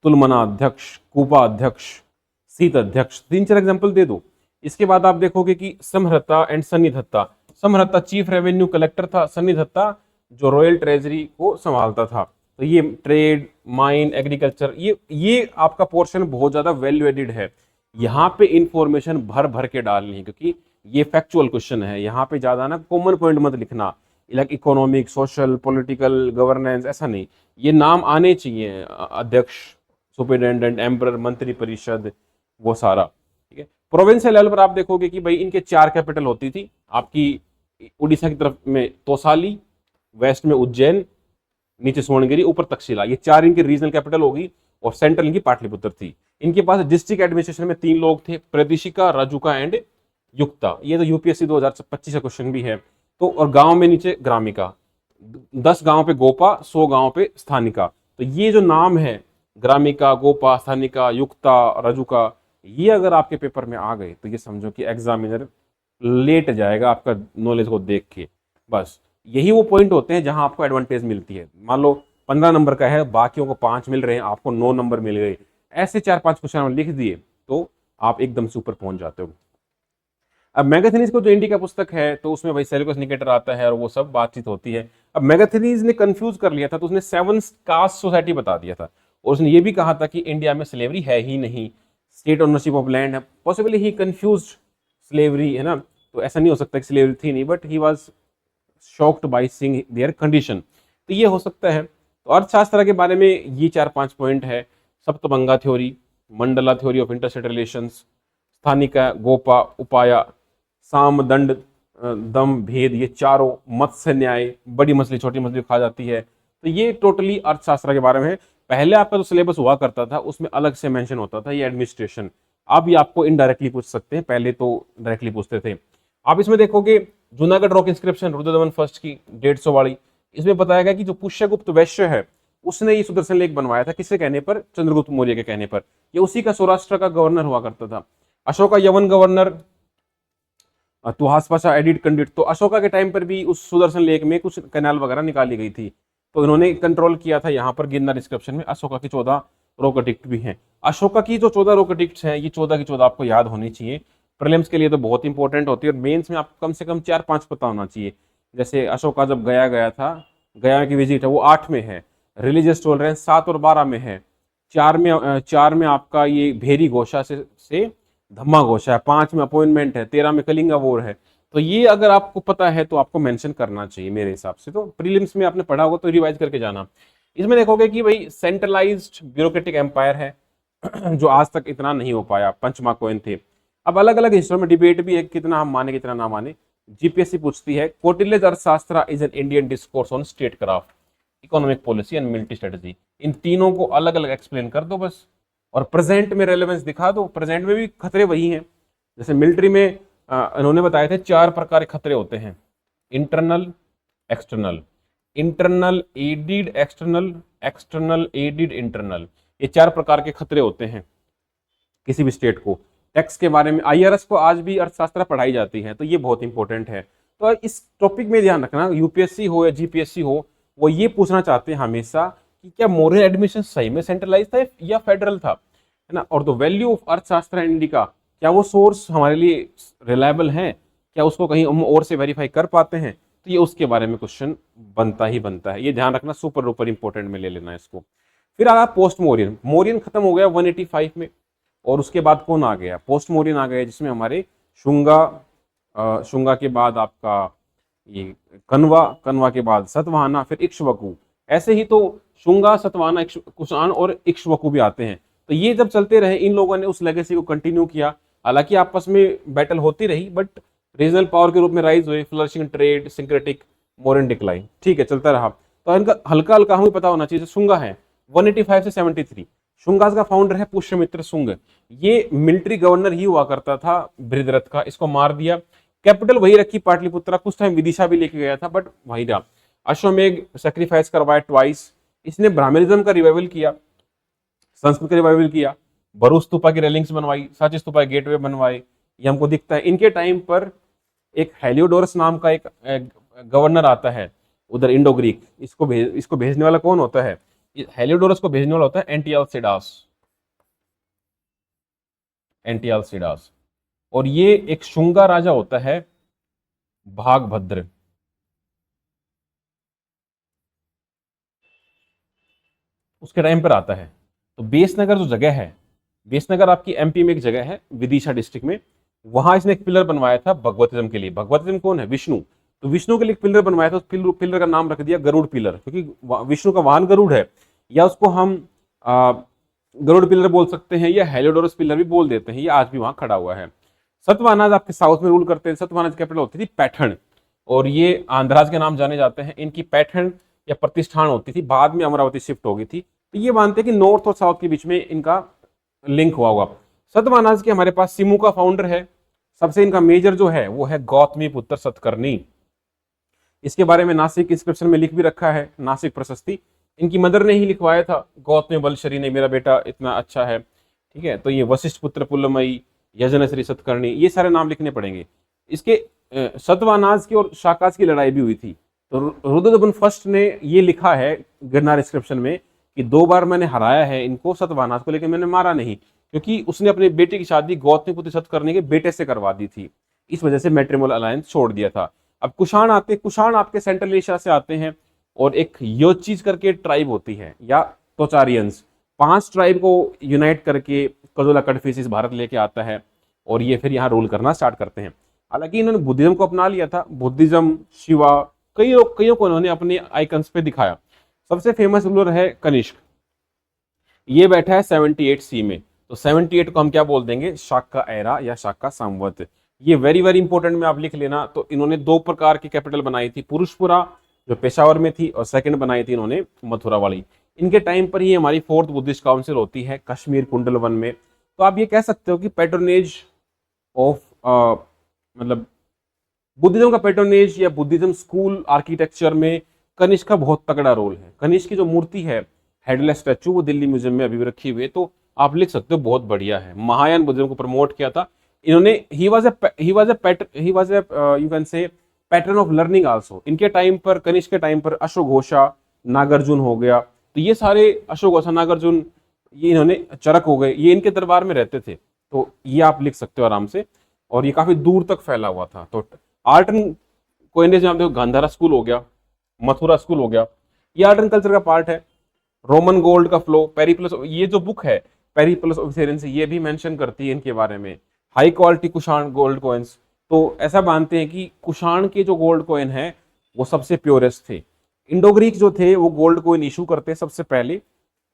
तुलमना अध्यक्ष, कूपा अध्यक्ष, शीत अध्यक्ष। 3-4 एग्जाम्पल दे दो। इसके बाद आप देखोगे कि समहर्ता एंड सन्निधत्ता। समहर्ता चीफ रेवेन्यू कलेक्टर था, सन्निधत्ता जो रॉयल ट्रेजरी को संभालता था। तो ये ट्रेड, माइन, एग्रीकल्चर, ये आपका पोर्शन बहुत ज्यादा वैल्यू एडिड है। यहाँ पे इंफॉर्मेशन भर भर के डालनी है, क्योंकि ये फैक्चुअल क्वेश्चन है। यहाँ पे ज्यादा ना कॉमन पॉइंट मत लिखना, like economic, social, political, governance, ऐसा नहीं। ये नाम आने चाहिए, अध्यक्ष, सुपरिटेंडेंट, एम्परर, मंत्री परिषद, वो सारा। ठीक है, प्रोविंशियल लेवल पर आप देखोगे कि भाई इनके 4 कैपिटल होती थी। आपकी उड़ीसा की तरफ में तोसाली, वेस्ट में उज्जैन, नीचे सुवर्णगिरी, ऊपर तक्षशिला, ये 4 इनकी रीजनल कैपिटल होगी। और सेंट्रल इनकी पाटलिपुत्र थी। इनके पास डिस्ट्रिक्ट एडमिनिस्ट्रेशन में 3 लोग थे, प्रदिशिका, राजुका एंड युक्ता। ये तो यूपीएससी 2025 का क्वेश्चन भी है। तो और गांव में नीचे ग्रामिका, 10 गांव पे गोपा, 100 गांव पे स्थानिका। तो ये जो नाम है, ग्रामिका, गोपा, स्थानिका, युक्ता, रजुका, ये अगर आपके पेपर में आ गए तो ये समझो कि एग्जामिनर लेट जाएगा आपका नॉलेज को देख के। बस यही वो पॉइंट होते हैं जहां आपको एडवांटेज मिलती है। मान लो 15 नंबर का है, बाकियों को 5 मिल रहे हैं, आपको 9 नंबर मिल गए। ऐसे 4-5 क्वेश्चन लिख दिए तो आप एकदम से ऊपर पहुंच जाते हो। अब मैगाथनीज को जो इंडी का पुस्तक है, तो उसमें भाई सेल्यूकस निकेटर आता है और वो सब बातचीत होती है। अब मैगाथनीज ने कंफ्यूज कर लिया था, तो उसने 7 कास्ट सोसाइटी बता दिया था। और उसने ये भी कहा था कि इंडिया में स्लेवरी है ही नहीं, स्टेट ओनरशिप ऑफ लैंड है। पॉसिबली ही कंफ्यूज्ड स्लेवरी, है ना। तो ऐसा नहीं हो सकता कि स्लेवरी थी नहीं, but he was shocked by seeing there condition. तो ये हो सकता है। तो अर्थशास्त्र के बारे में ये 4-5 पॉइंट है: सप्तभंगा theory, mandala theory of interstate relations, स्थानिका, गोपा, उपाया, साम, दंड, दम, भेद, ये चारों, मत्स्य न्याय, बड़ी मछली छोटी मछली खा जाती है। तो ये टोटली अर्थशास्त्र के बारे में है। पहले आपका जो सिलेबस हुआ करता था उसमें अलग से मेंशन होता था ये एडमिनिस्ट्रेशन। अब ये आपको इनडायरेक्टली पूछ सकते हैं, पहले तो डायरेक्टली पूछते थे। आप इसमें देखोगे Junagadh rock inscription Rudradaman first की 150 वाली, इसमें बताया गया कि जो पुष्यगुप्त वैश्य है उसने ये सुदर्शन लेख बनवाया था, किसके कहने पर? चंद्रगुप्त मौर्य के कहने पर। ये उसी का सौराष्ट्र का गवर्नर हुआ करता था। अशोका यवन गवर्नर, तुहास पाशा एडिट कंडिट। तो अशोका के टाइम पर भी उस सुदर्शन लेख में कुछ कैनाल वगैरह निकाली गई थी, तो इन्होंने कंट्रोल किया था यहाँ पर गिरनार इंस्क्रिप्शन में। अशोका की 14 रोक एडिक्ट भी हैं। अशोका की जो 14 रोक एडिक्ट्स हैं, ये 14 की 14 आपको याद होनी चाहिए। प्रीलिम्स के लिए तो बहुत इंपॉर्टेंट होती है, और मेंस में आपको कम से कम 4-5 पता होना चाहिए। जैसे अशोका जब गया गया था, गया की विजिट है वो 8 में है, रिलीजियस टॉलरेंस 7 और 12 में है, 4 में आपका ये भेरी घोषा से धम्मा घोषा है, 5 में अपॉइंटमेंट है, 13 में कलिंगा वॉर है। तो ये अगर आपको पता है तो आपको मेंशन करना चाहिए मेरे हिसाब से। तो प्रीलिम्स में आपने पढ़ा होगा तो रिवाइज करके जाना। इसमें देखोगे कि भाई सेंट्रलाइज्ड ब्यूरोक्रेटिक एम्पायर है जो आज तक इतना नहीं हो पाया, पंचमा कोइन थे। अब अलग अलग हिस्सों में डिबेट भी है, कितना हम माने कितना ना माने। जीपीएससी पूछती है Kautilya's Arthashastra is an Indian discourse on statecraft, economic policy and military strategy. इन तीनों को अलग अलग एक्सप्लेन कर दो बस, और प्रेजेंट में रेलेवेंस दिखा दो। प्रेजेंट में भी खतरे वही हैं। जैसे मिलिट्री में इन्होंने बताए थे 4 प्रकार के खतरे होते हैं, internal, external, internal added external, external added internal. ये 4 प्रकार के खतरे होते हैं किसी भी स्टेट को। टैक्स के बारे में आईआरएस को आज भी अर्थशास्त्र पढ़ाई जाती है, तो ये बहुत इंपॉर्टेंट है। तो इस टॉपिक में ध्यान रखना, यूपीएससी हो या जीपीएससी हो, वो ये पूछना चाहते हैं हमेशा कि क्या मौर्य एडमिशन सही में सेंट्रलाइज था या फेडरल था, है ना। और द वैल्यू ऑफ अर्थशास्त्र एंड इंडिका, क्या वो सोर्स हमारे लिए रिलायबल है, क्या उसको कहीं हम और से वेरीफाई कर पाते हैं। तो ये उसके बारे में क्वेश्चन बनता ही बनता है, ये ध्यान रखना, सुपर डुपर इंपॉर्टेंट में ले लेना इसको। फिर आया पोस्ट मौर्यन। मौर्यन खत्म हो गया 185 में, और उसके बाद कौन आ गया? पोस्ट मौर्यन आ गया, जिसमें हमारे शुंगा के बाद आपका ये कनवा के बाद सतवाहना, फिर इक्ष्वाकु। ऐसे ही तो शुंगा, सतवाहना, कुषाण और इक्ष्वाकु भी आते हैं। तो ये जब चलते रहे, इन लोगों ने उस लेगेसी को कंटिन्यू किया। हालांकि आपस में बैटल होती रही, बट रीजनल पावर के रूप में राइज हुए, flourishing trade, syncretic, modern decline, ठीक है, चलता रहा। तो इनका हल्का हल्का हमें पता होना चाहिए। शुंगा है 185 से 73। शुंगा का फाउंडर है पुष्यमित्र शुंग। ये मिलिट्री गवर्नर ही हुआ करता था बृहद्रथ का, इसको मार दिया। कैपिटल वही रखी पाटलिपुत्रा, कुछ टाइम विदिशा भी लेके गया था, बट वही रहा। अश्वमेघ सेक्रीफाइस करवाया ट्वाइस। इसने ब्राह्मणिज्म का रिवाइवल किया, संस्कृत का रिवाइवल किया, भरूच स्तूपा की रेलिंग्स बनवाई, सांची स्तूपा गेटवे बनवाए, ये हमको दिखता है। इनके टाइम पर एक हेलियोडोरस नाम का एक गवर्नर आता है उधर इंडो ग्रीक। इसको भेजने वाला कौन होता है? हेलियोडोरस को भेजने वाला होता है एंटियालसिडास। और ये एक शुंगा राजा होता है भागभद्र। उसके टाइम पर आता है। तो बेसनगर जो जगह है, बेसनगर आपकी एमपी में एक जगह है विदिशा डिस्ट्रिक्ट में, वहां इसने एक पिलर बनवाया था भगवतिज्म के लिए। भगवतिज्म कौन है? विष्णु। तो विष्णु के लिए पिलर बनवाया था, उस पिलर का नाम रख दिया गरुड़ पिलर, क्योंकि विष्णु का वाहन गरुड़ है। या उसको हम गरुड़ पिलर बोल सकते हैं, या हेलियोडोरस पिलर भी बोल देते हैं। ये आज भी वहां खड़ा हुआ है। सतवाहनाज आपके साउथ में रूल करते हैं। सतवाहनाज कैपिटल होती थी पैठण, और ये आंध्राज के नाम जाने जाते हैं। इनकी पैठण या प्रतिष्ठान होती थी, बाद में अमरावती शिफ्ट हो गई थी। तो ये मानते हैं कि नॉर्थ और साउथ के बीच में इनका लिंक हुआ होगा। सतवाहनाज के हमारे पास सिमू का फाउंडर है। सबसे इनका मेजर जो है वो है गौतमी पुत्र सतकर्णी। इसके बारे में नासिक इंस्क्रिप्शन में लिख भी रखा है, नासिक प्रशस्ति इनकी मदर ने ही लिखवाया था। गौतमी बलशरी ने, मेरा बेटा इतना अच्छा है, ठीक है। तो ये वशिष्ठ पुत्र पुलमयी, यजनश्री सतकर्णी, ये सारे नाम लिखने पड़ेंगे। इसके सतवाहनाज की और शाकाज की लड़ाई भी हुई थी। तो रुद्रदमन फर्स्ट ने ये लिखा है गिरनार इंस्क्रिप्शन में कि 2 बार मैंने हराया है इनको सतवाहनाज को, लेकिन मैंने मारा नहीं, क्योंकि उसने अपने बेटे की शादी गौतमी पुत्र सतकर्णी के बेटे से करवा दी थी। इस वजह से मैट्रिमोनियल अलायंस छोड़ दिया था। अब कुषाण आपके सेंट्रल एशिया से आते हैं, और एक योचीज करके ट्राइब होती है, या तोचारियंस। 5 ट्राइब को यूनाइट करके कजोला कटफिसिस भारत लेके आता है, और ये फिर यहाँ रूल करना स्टार्ट करते हैं। हालांकि इन्होंने बुद्धिज्म को अपना लिया था। बुद्धिज्म, शिवा, कईयों को इन्होंने अपने आइकन्स पे दिखाया। सबसे फेमस रूलर है कनिष्क। ये बैठा है 78 सी में। तो 78 को हम क्या बोल देंगे, शाका एरा या शाका संवत। ये वेरी वेरी इंपॉर्टेंट में आप लिख लेना। तो इन्होंने दो प्रकार की कैपिटल बनाई थी, पुरुषपुरा जो पेशावर में थी, और सेकंड बनाई थी इन्होंने मथुरा वाली। इनके टाइम पर ही हमारी फोर्थ बुद्धिस्ट काउंसिल होती है कश्मीर कुंडल वन में। तो आप ये कह सकते हो कि पैट्रोनेज ऑफ मतलब बुद्धिज्म का पैट्रोनेज या बुद्धिज्म स्कूल आर्किटेक्चर में कनिष्क का बहुत तगड़ा रोल है। कनिष्क की जो मूर्ति है, हेडलेस स्टैचू, वो दिल्ली म्यूजियम में अभी भी रखी हुई है। तो आप लिख सकते हो बहुत बढ़िया है। महायान बुद्धिज्म को प्रमोट किया था इन्होंने। He was a you can say pattern of learning also. इनके टाइम पर, कनिष्क के टाइम पर अशोघोषा, नागार्जुन हो गया, तो ये सारे अशोघोषा, नागार्जुन, ये इन्होंने, चरक हो गए, ये इनके दरबार में रहते थे। तो ये आप लिख सकते हो आराम से। और ये काफी दूर तक फैला हुआ था। तो आर्ट एंड कोइनेज में आप देखो, गांधारा स्कूल हो गया, मथुरा स्कूल हो गया, ये आर्ट एंड कल्चर का पार्ट है। रोमन गोल्ड का फ्लो, पेरिप्लस, ये जो बुक है पेरिप्लस ऑफ से, ये भी मेंशन करती है इनके बारे में। High quality Kushan gold coins, तो ऐसा मानते हैं कि कुषाण के जो गोल्ड कॉइन है वो सबसे प्योरेस्ट थे। इंडो ग्रीक जो थे वो गोल्ड कॉइन इशू करते सबसे पहले,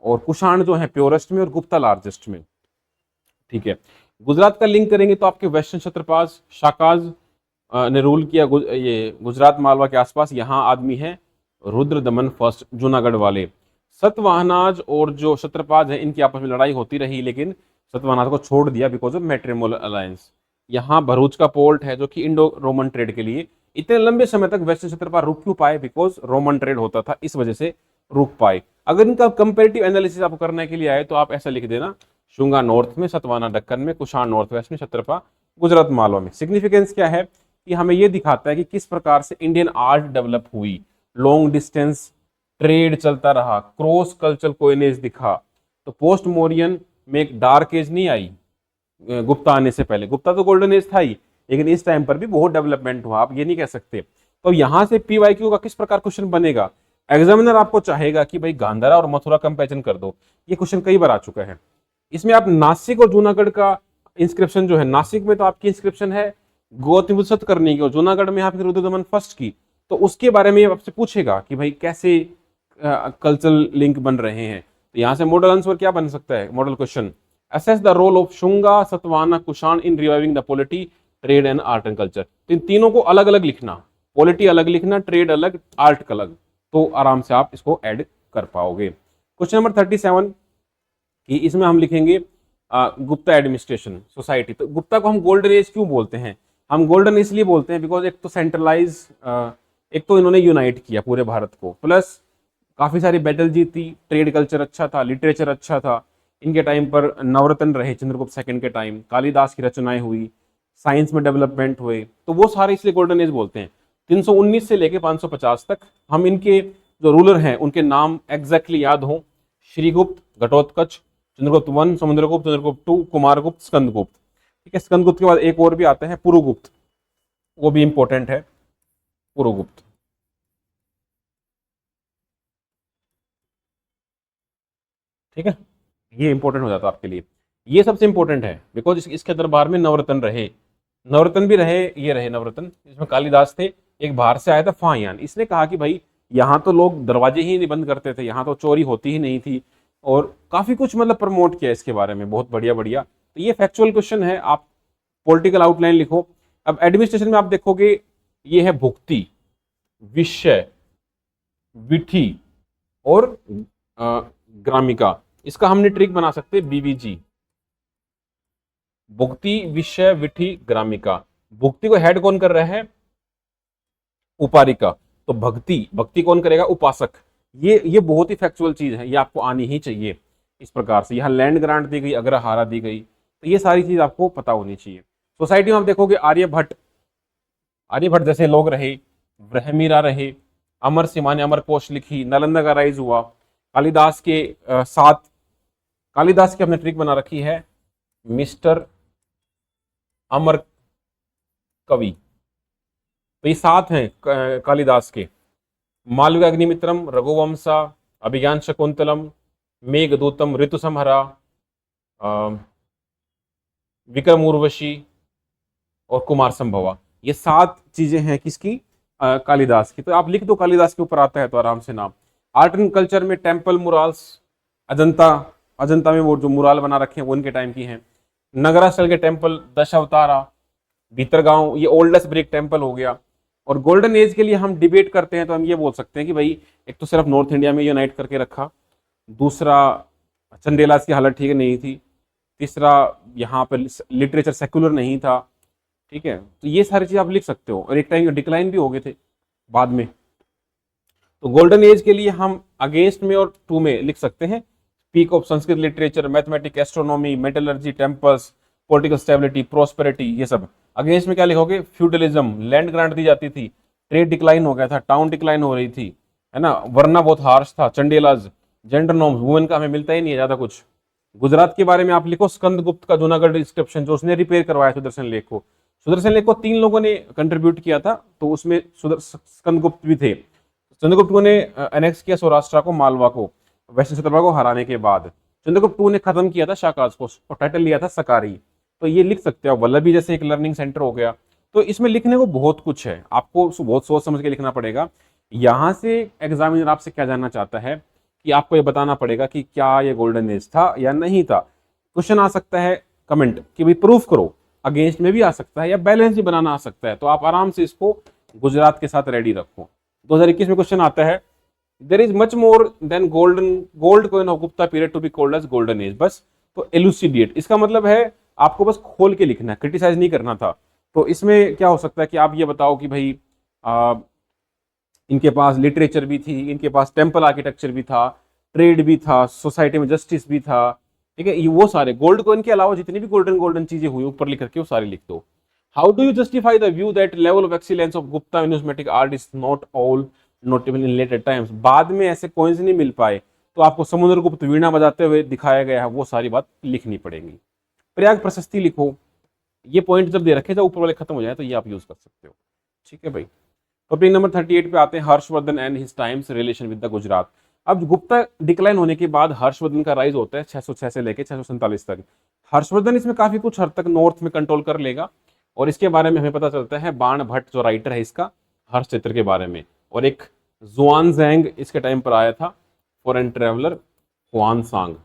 और कुषाण जो है प्योरेस्ट में, और गुप्ता लार्जेस्ट में। ठीक है, गुजरात का लिंक करेंगे तो आपके वेस्टर्न क्षत्रपास शाकाज ने रूल किया ये गुजरात मालवा के आसपास। यहाँ आदमी है रुद्रदमन फर्स्ट, जूनागढ़ वाले। सतवाहनाज और जो क्षत्रपाज है इनकी आपस में लड़ाई होती रही, लेकिन सतवाहनाज को छोड़ दिया बिकॉज ऑफ मैट्रिमोनियल अलायंस। यहाँ भरूच का पोर्ट है जो कि इंडो रोमन ट्रेड के लिए इतने लंबे समय तक वेस्टर्न क्षत्रपात रुक क्यों पाए, बिकॉज रोमन ट्रेड होता था, इस वजह से रुक पाए। अगर इनका कंपेरेटिव एनालिसिस आपको करने के लिए आए तो आप ऐसा लिख देना, शुंगा नॉर्थ में, सतवाना दक्कन में, कुषाण नॉर्थ वेस्ट में, क्षत्रपा गुजरात मालवा में। सिग्निफिकेंस क्या है कि हमें यह दिखाता है कि किस प्रकार से इंडियन आर्ट डेवलप हुई। लॉन्ग डिस्टेंस ट्रेड चलता रहा, क्रॉस कल्चरल कोइनेज दिखा। तो पोस्ट मौर्यन में एक डार्क एज नहीं आई गुप्ता आने से पहले। गुप्ता तो गोल्डन एज था ही, लेकिन इस टाइम पर भी बहुत डेवलपमेंट हुआ, आप ये नहीं कह सकते। तो यहां से पीवाईक्यू का किस प्रकार क्वेश्चन बनेगा, एग्जामिनर आपको चाहेगा कि भाई गांधारा और मथुरा कंपेरिजन कर दो। ये क्वेश्चन कई बार आ चुका है। इसमें आप नासिक और जूनागढ़ का इंस्क्रिप्शन जो है, नासिक में तो आपकी इंस्क्रिप्शन है गौतम बुद्ध करने की, और जूनागढ़ में आपकी रुद्रदमन फर्स्ट की। तो उसके बारे में आपसे पूछेगा कि भाई कैसे कल्चरल लिंक बन रहे हैं। तो यहां से मॉडल आंसर क्या बन सकता है, model question, assess the role of Shunga, Satavahana, Kushan in reviving the polity, trade and art and culture. तो इन तीनों को अलग अलग लिखना, पॉलिटी अलग लिखना, ट्रेड अलग, आर्ट अलग, तो आराम से आप इसको ऐड कर पाओगे। क्वेश्चन नंबर 37 कि इसमें हम लिखेंगे गुप्ता एडमिनिस्ट्रेशन सोसाइटी। तो गुप्ता को हम गोल्डन एज क्यों बोलते हैं, हम गोल्डन इसलिए बोलते हैं बिकॉज एक तो सेंट्रलाइज, एक तो इन्होंने यूनाइट किया पूरे भारत को, प्लस काफी सारी बैटल जीती, ट्रेड कल्चर अच्छा था, लिटरेचर अच्छा था। इनके टाइम पर नवरत्न रहे चंद्रगुप्त सेकंड के टाइम, कालिदास की रचनाएं हुई, साइंस में डेवलपमेंट हुए, तो वो सारे इसलिए गोल्डन एज बोलते हैं। 319 से लेके 550 तक हम इनके जो रूलर हैं उनके नाम एग्जैक्टली याद हो, श्रीगुप्त, घटोत्कच, चंद्रगुप्त वन, समुद्रगुप्त, चंद्रगुप्त टू, कुमारगुप्त, स्कंदगुप्त। ठीक है, स्कंदगुप्त के बाद एक और भी आता है पुरुगुप्त, वो भी इंपॉर्टेंट है, पुरुगुप्त। ठीक है, ये इंपॉर्टेंट हो जाता है आपके लिए। ये सबसे इंपॉर्टेंट है बिकॉज इसके दरबार में नवरत्न रहे, नवरत्न भी रहे, ये रहे नवरत्न, इसमें कालिदास थे, एक बाहर से आया था फाहियान। इसने कहा कि भाई यहाँ तो लोग दरवाजे ही नहीं बंद करते थे, यहाँ तो चोरी होती ही नहीं थी, और काफी कुछ मतलब प्रमोट किया इसके बारे में, बहुत बढ़िया बढ़िया। तो ये फैक्चुअल क्वेश्चन है, आप पॉलिटिकल आउटलाइन लिखो। अब एडमिनिस्ट्रेशन में आप देखोगे ये है भुक्ति, विषय, विधि और ग्रामिका। इसका हमने ट्रिक बना सकते हैं बीवीजी, भुक्ति, विषय, विधि, ग्रामिका। भुक्ति को हेड कौन कर रहा है, उपारिका। तो भक्ति, भक्ति कौन करेगा, उपासक। ये बहुत ही फैक्चुअल चीज है, ये आपको आनी ही चाहिए। इस प्रकार से यहाँ लैंड ग्रांट दी गई, अग्रहारा दी गई, तो ये सारी चीज आपको पता होनी चाहिए। सोसाइटी में आप देखोगे आर्यभट्ट, आर्यभट्ट जैसे लोग रहे, ब्रह्मीरा रहे, अमर सिम्हा ने अमर कोश लिखी, नालंदा का राइज हुआ, कालिदास के साथ, कालिदास की हमने ट्रिक बना रखी है मिस्टर अमर कवि। तो ये सात हैं कालिदास के, मालविका अग्निमित्रम, रघुवंशा, अभिज्ञान शकुंतलम, मेघदूतम, ऋतु संहरा, विक्रम उर्वशी और कुमार संभवा। ये सात चीजें हैं किसकी, कालिदास की। तो आप लिख दो कालिदास के ऊपर आता है तो आराम से नाम। आर्ट एंड कल्चर में टेम्पल मुराल्स, अजंता अजंता में वो जो मुराल बना रखे हैं वो उनके टाइम की हैं। नगरासल के टेम्पल, दशावतारा, भीतरगांव, ये ओल्डेस्ट ब्रिक टेम्पल हो गया। और गोल्डन एज के लिए हम डिबेट करते हैं तो हम ये बोल सकते हैं कि भाई एक तो सिर्फ नॉर्थ इंडिया में यूनाइट करके रखा, दूसरा चंदेलास की हालत ठीक नहीं थी, तीसरा यहाँ पर लिटरेचर सेकुलर नहीं था। ठीक है, तो ये सारी चीज आप लिख सकते हो। और एक टाइम डिक्लाइन भी हो गए थे बाद में। तो गोल्डन एज के लिए हम अगेंस्ट में और टू में लिख सकते हैं peak of Sanskrit literature, mathematics, astronomy, metallurgy, temples, political stability, prosperity, ये सब। अगेंस्ट में क्या लिखोगे? फ्यूडलिज्म, लैंड ग्रांट दी जाती थी, ट्रेड डिक्लाइन हो गया था, टाउन डिक्लाइन हो रही थी, है ना, वरना बहुत हार्श था, चंडेलाज, जेंडर नॉर्म्स, वुमेन का हमें मिलता ही नहीं है ज्यादा कुछ। गुजरात के बारे में आप लिखो स्कंदगुप्त का जूनागढ़ डिस्क्रिप्शन, जो उसने रिपेयर करवाया सुदर्शन लेक को। सुदर्शन लेक को 3 लोगों ने कंट्रीब्यूट किया था, तो उसमें स्कंदगुप्त भी थे। चंद्रगुप्त ने एनेक्स किया सौराष्ट्र को, मालवा को, वेस्टर्न क्षत्रप को हराने के बाद। चंद्रगुप्त टू ने खत्म किया था शाकाज को और टाइटल लिया था सकारी। तो ये लिख सकते हो। वल्लभी जैसे एक लर्निंग सेंटर हो गया। तो इसमें लिखने को बहुत कुछ है, आपको बहुत सोच समझ के लिखना पड़ेगा। यहाँ से एग्जामिनर आपसे क्या जानना चाहता है कि आपको ये बताना पड़ेगा कि क्या ये गोल्डन एज था या नहीं था। क्वेश्चन आ सकता है कमेंट कि भाई प्रूफ करो, अगेंस्ट में भी आ सकता है या बैलेंस भी बनाना आ सकता है। तो आप आराम से इसको गुजरात के साथ रेडी रखो। 2021 में क्वेश्चन आता है there is much more than gold coin of Gupta period to be called as golden age. बस तो एलुसिडेट, इसका मतलब है आपको बस खोल के लिखना है, क्रिटिसाइज नहीं करना था। तो इसमें क्या हो सकता है कि आप ये बताओ कि भाई इनके पास लिटरेचर भी थी, इनके पास टेम्पल आर्किटेक्चर भी था, ट्रेड भी था, सोसाइटी में जस्टिस भी था। ठीक है, ये वो सारे गोल्ड कॉइन के अलावा जितनी भी गोल्डन चीजें हुई ऊपर लिख करके वो सारी लिख दो। How do you justify the view that level of excellence of Gupta numismatic art is not all notable in later times. बाद में ऐसे कॉइन्स नहीं मिल पाए तो आपको समुद्रगुप्त वीणा बजाते हुए दिखाया गया है, वो सारी बात लिखनी पड़ेगी। प्रयाग प्रशस्ति लिखो। ये पॉइंट जब दे रखे, जब ऊपर वाले खत्म हो जाए तो ये आप यूज कर सकते हो। ठीक है भाई। टॉपिक नंबर 38 पे आते हैं, Harshvardhan and his times relation with the Gujarat. अब गुप्ता डिक्लाइन होने के बाद हर्षवर्धन का राइज होता है 606 से लेके 647 तक। हर्षवर्धन इसमें काफी कुछ हद तक नॉर्थ में कंट्रोल कर लेगा। और इसके बारे में हमें पता चलता है बाण भट्ट जो राइटर है इसका हर्ष चित्र के बारे में, और एक जुआनजैंग इसके टाइम पर आया था, फॉरेन ट्रेवलर हुआनसांग,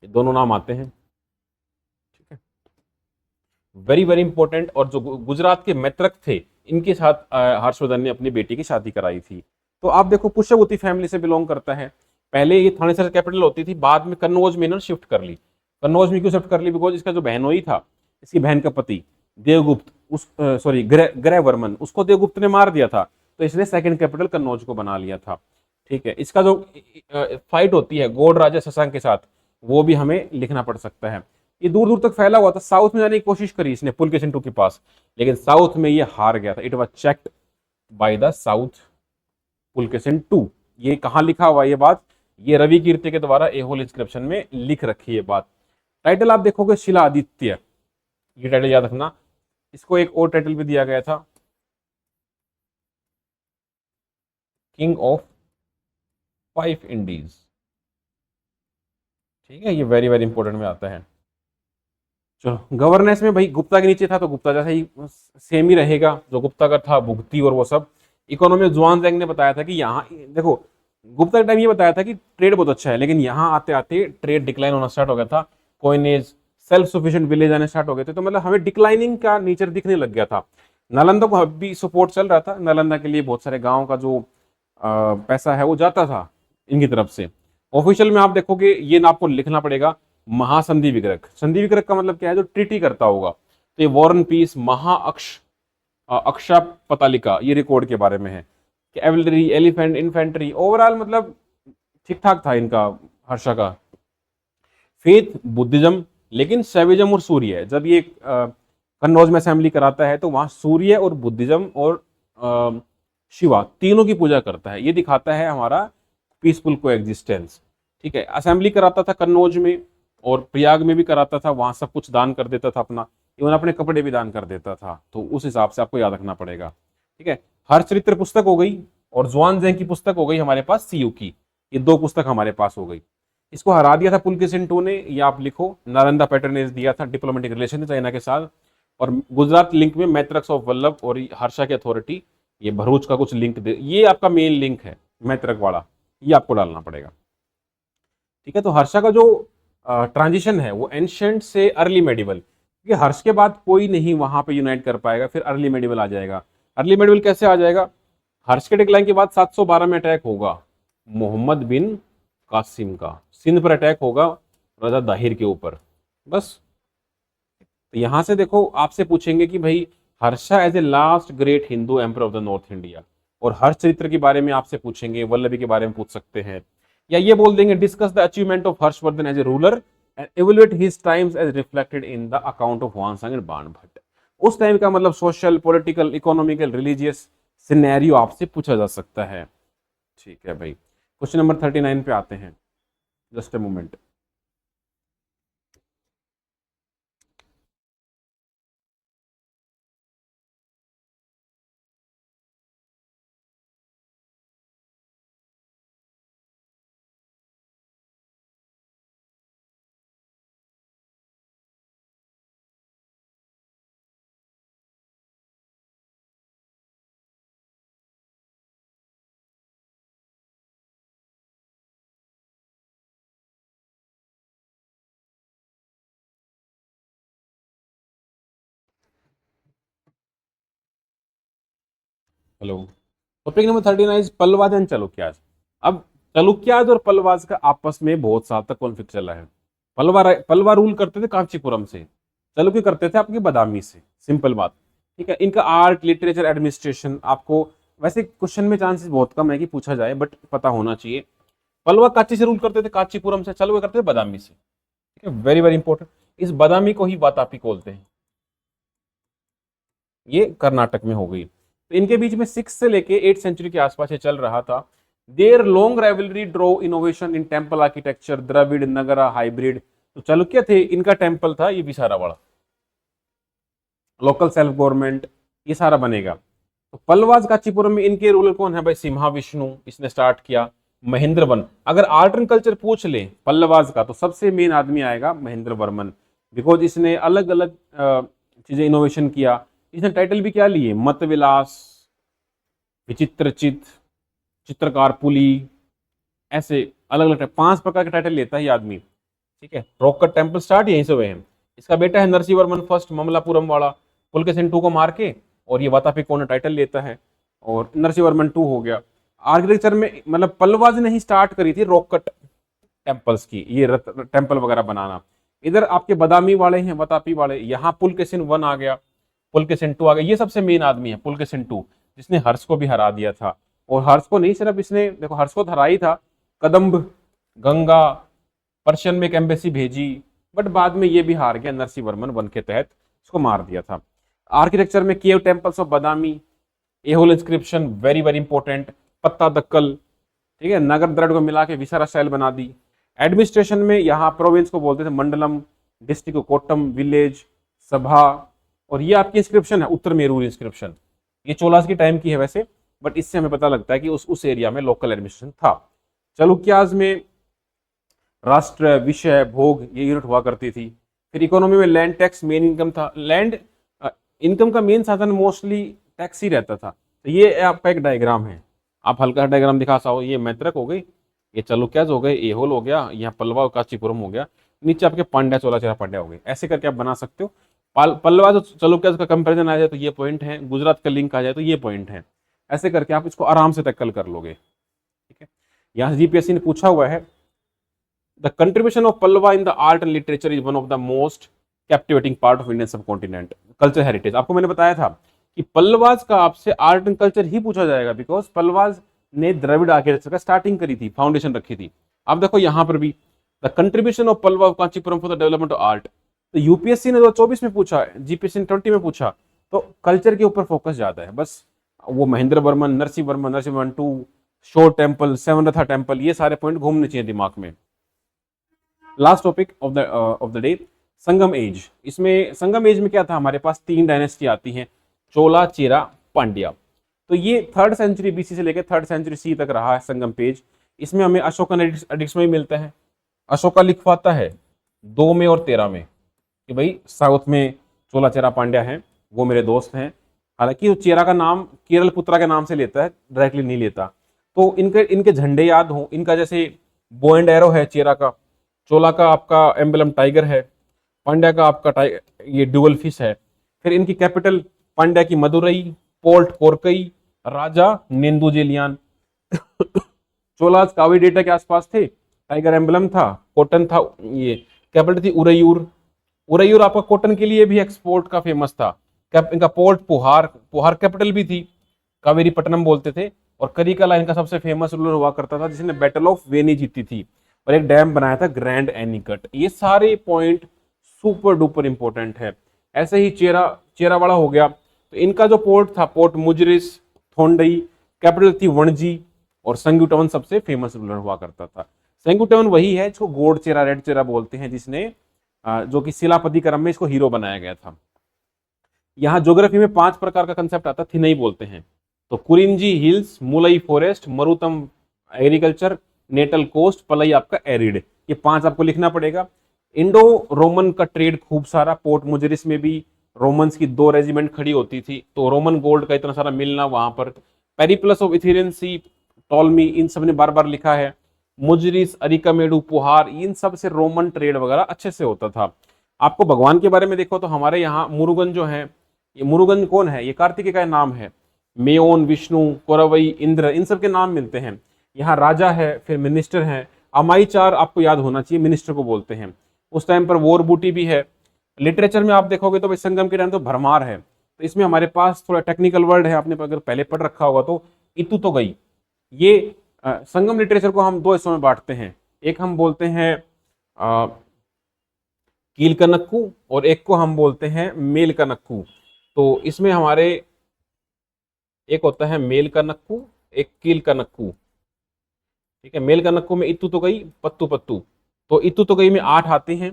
ये दोनों नाम आते हैं। ठीक है, वेरी वेरी इंपॉर्टेंट। और जो गुजरात के मैत्रक थे इनके साथ हर्षवर्धन ने अपनी बेटी की शादी कराई थी। तो आप देखो पुष्यवती फैमिली से बिलोंग करता है। पहले ये थानेसर कैपिटल होती थी, बाद में कन्नौज में इन्होंने शिफ्ट कर ली। कन्नौज में क्यों शिफ्ट कर ली? बिकॉज इसका जो बहनोई था, इसकी बहन का पति देवगुप्त, उस सॉरी ग्रह वर्मन, उसको देवगुप्त ने मार दिया था, तो इसने सेकंड कैपिटल कन्नौज को बना लिया था। ठीक है, इसका जो फाइट होती है गौड़ राजा शशांक के साथ, वो भी हमें लिखना पड़ सकता है। ये दूर दूर तक फैला हुआ था, साउथ में जाने की कोशिश करी इसने पुलकेशिन टू के पास, लेकिन साउथ में ये हार गया था। It was checked by the south Pulakeshin two. ये कहाँ लिखा हुआ ये बात? ये रवि कीर्ति के द्वारा एहोल इंस्क्रिप्शन में लिख रखी है बात। टाइटल आप देखोगे शिला आदित्य, ये टाइटल याद रखना। इसको एक और टाइटल भी दिया गया था, किंग ऑफ 5 इंडीज। ठीक है, ये वेरी वेरी इंपॉर्टेंट में आता है। चलो, गवर्नेंस में भाई गुप्ता के नीचे था तो गुप्ता जैसा ही सेम ही रहेगा जो गुप्ता का था, भुगती और वो सब। इकोनॉमी में जुआनजैंग ने बताया था कि यहाँ देखो, गुप्ता के टाइम ये बताया था कि ट्रेड बहुत अच्छा है, लेकिन यहाँ आते आते ट्रेड डिक्लाइन होना स्टार्ट हो गया था, कॉइनेज, सेल्फ सफिशिएंट विलेज आने स्टार्ट हो गए थे। तो मतलब हमें डिक्लाइनिंग का नेचर दिखने लग गया था। नालंदा को भी सपोर्ट चल रहा था, नालंदा के लिए बहुत सारे गाँव का जो पैसा है वो जाता था इनकी तरफ से। ऑफिशियल में आप देखोगे ये ना आपको लिखना पड़ेगा महासंधि विग्रह। संधि विग्रह का मतलब क्या है? जो ट्रीटी करता होगा। तो ये वॉर एंड पीस, अक्षा पतालिका, ये रिकॉर्ड के बारे में है। कैवलरी, एलिफेंट, इन्फेंट्री, ओवरऑल मतलब ठीक ठाक था इनका हर्षा का। फेथ बुद्धिज्म, लेकिन सैविज्म और सूर्य, जब ये कन्नौज में असेंबली कराता है तो वहां सूर्य और बुद्धिज्म और शिवा तीनों की पूजा करता है। ये दिखाता है हमारा पीसफुल को एग्जिस्टेंस। ठीक है, असेंबली कराता था कन्नौज में और प्रयाग में भी कराता था, वहां सब कुछ दान कर देता था अपना, इवन अपने कपड़े भी दान कर देता था। तो उस हिसाब से आपको याद रखना पड़ेगा। ठीक है, हर चरित्र पुस्तक हो गई और जुआनजैंग की पुस्तक हो गई हमारे पास, सीयू की। ये 2 पुस्तक हमारे पास हो गई। इसको हरा दिया था पुलकेशिन टू ने, ये आप लिखो। नालंदा पैटर्नेज दिया था, डिप्लोमेटिक रिलेशन चाइना के साथ। और गुजरात लिंक में मैत्रक्स ऑफ वल्लभ और हर्षा की अथॉरिटी, ये भरूच का कुछ लिंक दे, ये आपका मेन लिंक है मैत्रक वाला, ये आपको डालना पड़ेगा। ठीक है, तो हर्षा का जो ट्रांजिशन है वो एंशियंट से अर्ली मेडिवल, क्योंकि हर्ष के बाद कोई नहीं वहां पे यूनाइट कर पाएगा, फिर अर्ली मेडिवल आ जाएगा। अर्ली मेडिवल कैसे आ जाएगा? हर्ष के डिक्लाइन के बाद 712 में अटैक होगा मोहम्मद बिन कासिम का, सिंध पर अटैक होगा रजा दाहिर के ऊपर। बस, तो यहां से देखो आपसे पूछेंगे कि भाई Harsha as a last great Hindu emperor of the north India, और हर्ष चरित्र के बारे में आपसे पूछेंगे, वल्लभी के बारे में पूछ सकते हैं, या ये बोल देंगे discuss the achievement of Harshavardhan as a ruler and evaluate his times as reflected in the account of Xuanzang and Banabhatta. उस टाइम का मतलब social, political, economical, religious scenario आपसे पूछा जा सकता है। ठीक है भाई, क्वेश्चन नंबर 39 पे आते हैं, just a moment. Hello, topic number 39 Pallavas and Chalukyas. अब चालुक्याज और पल्लवाज का आपस में बहुत साल तक कॉन्फ्लिक्ट चला है। पल्लवा रूल करते थे कांचीपुरम से, चालुक्य करते थे आपके बादामी से, सिंपल बात। ठीक है, इनका आर्ट, लिटरेचर, एडमिनिस्ट्रेशन आपको वैसे क्वेश्चन में चांसेस बहुत कम है कि पूछा जाए, बट पता होना चाहिए। पल्लवा कांची से रूल करते थे, कांचीपुरम से। चालुक्य करते थे बादामी से। ठीक है, वेरी वेरी इंपॉर्टेंट। इस बादामी को ही वातापी बोलते हैं, ये कर्नाटक में हो गई। तो इनके बीच में 6 से लेके 8 सेंचुरी के आसपास ये चल रहा था। Their long rivalry drew innovation in temple architecture, Dravida, Nagara, hybrid. तो चालुक्य थे, इनका टेम्पल था ये विसारावाड़ा, लोकल सेल्फ गवर्नमेंट, ये सारा बनेगा। तो पल्लवाज कांचीपुरम में इनके रूलर कौन है भाई? सिम्हा विष्णु, इसने स्टार्ट किया। महेंद्र वर्मन, अगर आर्ट एंड कल्चर पूछ ले पल्लवाज का तो सबसे मेन आदमी आएगा महेंद्र वर्मन, बिकॉज इसने अलग अलग चीजें इनोवेशन किया। इसने टाइटल भी क्या लिए? मत विलास, विचित्रचित, चित्रकार पुली, ऐसे अलग अलग 5 प्रकार के टाइटल लेता है ये आदमी। ठीक है, रॉक कट टेम्पल स्टार्ट यहीं से हुए हैं। इसका बेटा है नरसिंह वर्मन फर्स्ट, ममलापुरम वाला, पुलकेशिन टू को मार के, और ये वातापी कौन टाइटल लेता है, और नरसिंह वर्मन 2 हो गया। आर्किटेक्चर में मतलब पल्लवाज ने ही स्टार्ट करी थी रॉक कट टेम्पल्स की, ये टेम्पल वगैरह बनाना। इधर आपके बादामी वाले हैं, वातापी वाले, यहाँ पुलकेशिन 1 आ गया, पुलकेशिन 2 आ गया। ये सबसे मेन आदमी है पुलकेशिन 2, जिसने हर्ष को भी हरा दिया था। और हर्ष को नहीं सिर्फ इसने, देखो हर्ष को तो हरा ही था, कदम्ब, गंगा, पर्शियन में एक एम्बेसी भेजी, बट बाद में ये भी हार गया, नरसिंह वर्मन 1 के तहत इसको मार दिया था। आर्किटेक्चर में cave temples of Badami, Aihole inscription very very important, पत्ता दक्कल, ठीक है, नगर द्रढ़ को मिला के विसारा स्टाइल बना दी। एडमिनिस्ट्रेशन में यहाँ प्रोविंस को बोलते थे मंडलम, डिस्ट्रिक्ट को कोट्टम, विलेज, सभा। और ये आपकी इंस्क्रिप्शन है उत्तर मेरूर इंस्क्रिप्शन, ये चोलास की टाइम की है वैसे, बट इससे हमें पता लगता है कि उस एरिया में लोकल एडमिनिस्ट्रेशन था। चालुक्याज में राष्ट्र, विषय, भोग ये यूनिट हुआ करती थी। फिर इकोनॉमी में लैंड टैक्स मेन इनकम था। लैंड इनकम का मेन साधन मोस्टली टैक्स ही रहता था। तो ये आपका एक डायग्राम है, आप हल्का डायग्राम दिखा सको। ये मैत्रक हो गई, ये चालुक्याज हो गए, एहोल हो गया, यहाँ पल्लवा और कांचीपुरम हो गया, नीचे आपके पांड्या, चोलाचेरा पांड्या हो गए। ऐसे करके आप बना सकते हो। पल्लवा और चालुक्याज का कंपैरिजन आ जाए तो ये पॉइंट है, गुजरात का लिंक आ जाए तो ये पॉइंट है। ऐसे करके आप इसको आराम से टक्कल कर लोगे। ठीक है, यहाँ से जीपीएससी ने पूछा हुआ है, the contribution of Pallava in the art and literature is one of the most captivating part of Indian सब कॉन्टिनेंट कल्चर हेरिटेज। आपको मैंने बताया था कि पल्लवाज का आपसे आर्ट एंड कल्चर ही पूछा जाएगा, बिकॉज पल्लवाज ने द्रविड़ आर्किटेक्चर का स्टार्टिंग करी थी, फाउंडेशन रखी थी। आप देखो यहाँ पर भी the contribution of Pallava of Kanchipuram for the development of art. तो यूपीएससी ने 2024 में पूछा, जीपीएससी ने 20 में पूछा, तो कल्चर के ऊपर फोकस ज्यादा है। बस वो महेंद्र वर्मन, नरसिंह वर्मन, नरसिंह वर्मन 2, शोर टेम्पल, सेवन रथा टेम्पल, ये सारे पॉइंट घूमने चाहिए दिमाग में। Last topic of the day, Sangam age. इसमें संगम एज में क्या था, हमारे पास 3 डायनेस्टी आती हैं, चोला, चेरा, पांड्या। तो ये 3rd सेंचुरी बीसी से लेकर 3rd सेंचुरी सी तक रहा है संगम पेज। इसमें हमें अशोकन एडिक्स में मिलता है। अशोका लिखवाता है 2 में और 13 में कि भाई साउथ में चोला, चेरा, पांड्या हैं, वो मेरे दोस्त हैं। हालांकि वो चेरा का नाम केरल पुत्रा के नाम से लेता है, डायरेक्टली नहीं लेता। तो इनके झंडे याद हो, इनका जैसे बो एंड एरो है चेरा का, चोला का आपका एम्बलम टाइगर है, पांड्या का आपका ये ड्यूअल फिश है। फिर इनकी कैपिटल पांड्या की मदुरई, पोर्ट कोरकई, राजा नेंदुजेलियान। चोलास कावी डेटा के आसपास थे, टाइगर एम्बलम था, कॉटन था, ये कैपिटल थी उरैयूर। उरैयूर आपका कॉटन के लिए भी एक्सपोर्ट का फेमस था। इनका पोर्ट पुहार, पुहार कैपिटल भी थी, कावेरी पट्टनम बोलते थे। और करिकला इनका सबसे फेमस रूलर हुआ करता था जिसने बैटल ऑफ वेनी जीती थी, और एक डैम बनाया था ग्रैंड एनिकट। ये सारे पॉइंट सुपर डुपर इंपॉर्टेंट है। ऐसे ही चेरावाड़ा हो गया, तो इनका जो पोर्ट था, पोर्ट मुजरिस, थोंडई, कैपिटल थी वणजी, और संग्यूटवन सबसे फेमस रूलर हुआ करता था। संग्यूटवन वही है जिसको गोड चेरा, रेड चेरा बोलते हैं, जिसने जो कि शिलापति क्रम में इसको हीरो बनाया गया था। यहाँ ज्योग्राफी में 5 प्रकार का कंसेप्ट आता, थिनई बोलते हैं। तो Kurinji hills, मुलई forest, मरुतम agriculture, natal coast, पलई आपका एरिड, ये 5 आपको लिखना पड़ेगा। इंडो रोमन का ट्रेड खूब सारा, पोर्ट मुजरिस में भी रोमन्स की 2 रेजिमेंट खड़ी होती थी, तो रोमन गोल्ड का इतना सारा मिलना वहां पर। पेरिप्लस ऑफ इथेरियन सी, टॉलमी, इन सब ने बार बार लिखा है। मुजरिस, अरिकामेडू, पुहार, इन सब से रोमन ट्रेड वगैरह अच्छे से होता था। आपको भगवान के बारे में देखो तो हमारे यहाँ मुरुगन जो है, ये मुरुगन कौन है, ये कार्तिकेय का नाम है। मेयोन, विष्णु, कोरवई, इंद्र, इन सब के नाम मिलते हैं। यहाँ राजा है, फिर मिनिस्टर है। अमाईचार आपको याद होना चाहिए, मिनिस्टर को बोलते हैं। उस टाइम पर वोर बूटी भी है। लिटरेचर में आप देखोगे तो भाई संगम के टाइम तो भरमार है, तो इसमें हमारे पास थोड़ा टेक्निकल वर्ड है, आपने अगर पहले पढ़ रखा होगा तो। इतु तो गई, ये संगम लिटरेचर को हम 2 हिस्सों में बांटते हैं। एक हम बोलते हैं कीलकनक्कू, और एक को हम बोलते हैं मेलकनक्कू। तो इसमें हमारे एक होता है मेलकनक्कू, एक कीलकनक्कू, ठीक है। मेलकनक्कू में इतु तो गई, पत्तू पत्तू, तो इतु तो गई में 8 आते हैं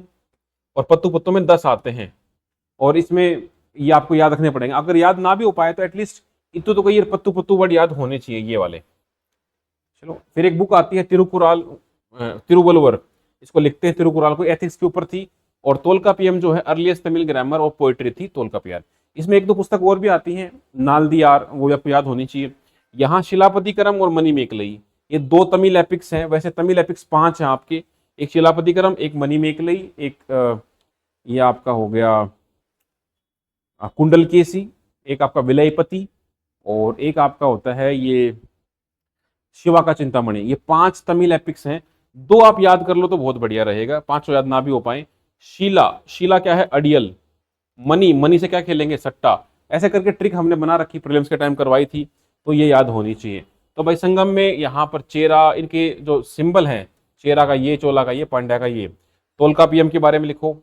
और पत्तू पत्तू में 10 आते हैं। और इसमें ये आपको याद रखने पड़ेंगे, अगर याद ना भी हो पाए तो एटलीस्ट इतु तो गई और पत्तू पत्तू वर्ड याद होने चाहिए, ये वाले। चलो, फिर एक बुक आती है तिरुकुराल, तिरुवल्लुवर, इसको लिखते हैं तिरुकुराल को, एथिक्स के ऊपर थी। और तोलकापियम जो है अर्लीस्ट तमिल ग्रामर और पोएट्री थी, तोलकापियार। इसमें 1-2 पुस्तक और भी आती हैं, नालदियार, वो भी आपको याद होनी चाहिए। यहाँ शिलापति क्रम और मणिमेकलई, ये 2 तमिल एपिक्स हैं। वैसे तमिल एपिक्स 5 हैं आपके, एक शिलापति क्रम, एक मणिमेकलई, एक ये आपका हो गया कुंडलकेसी, एक आपका विलयपति, और एक आपका होता है ये शिवा का चिंतामणि। ये 5 तमिल एपिक्स हैं। 2 आप याद कर लो तो बहुत बढ़िया रहेगा, 5 याद ना भी हो पाए। शीला, शीला क्या है, अडियल। मनी, मनी से क्या खेलेंगे, सट्टा। ऐसे करके ट्रिक हमने बना रखी, प्रीलिम्स के टाइम करवाई थी, तो ये याद होनी चाहिए। तो भाई संगम में यहाँ पर चेरा, इनके जो सिंबल हैं, चेरा का ये, चोला का ये, पांड्या का ये। तोलकापियम के बारे में लिखो,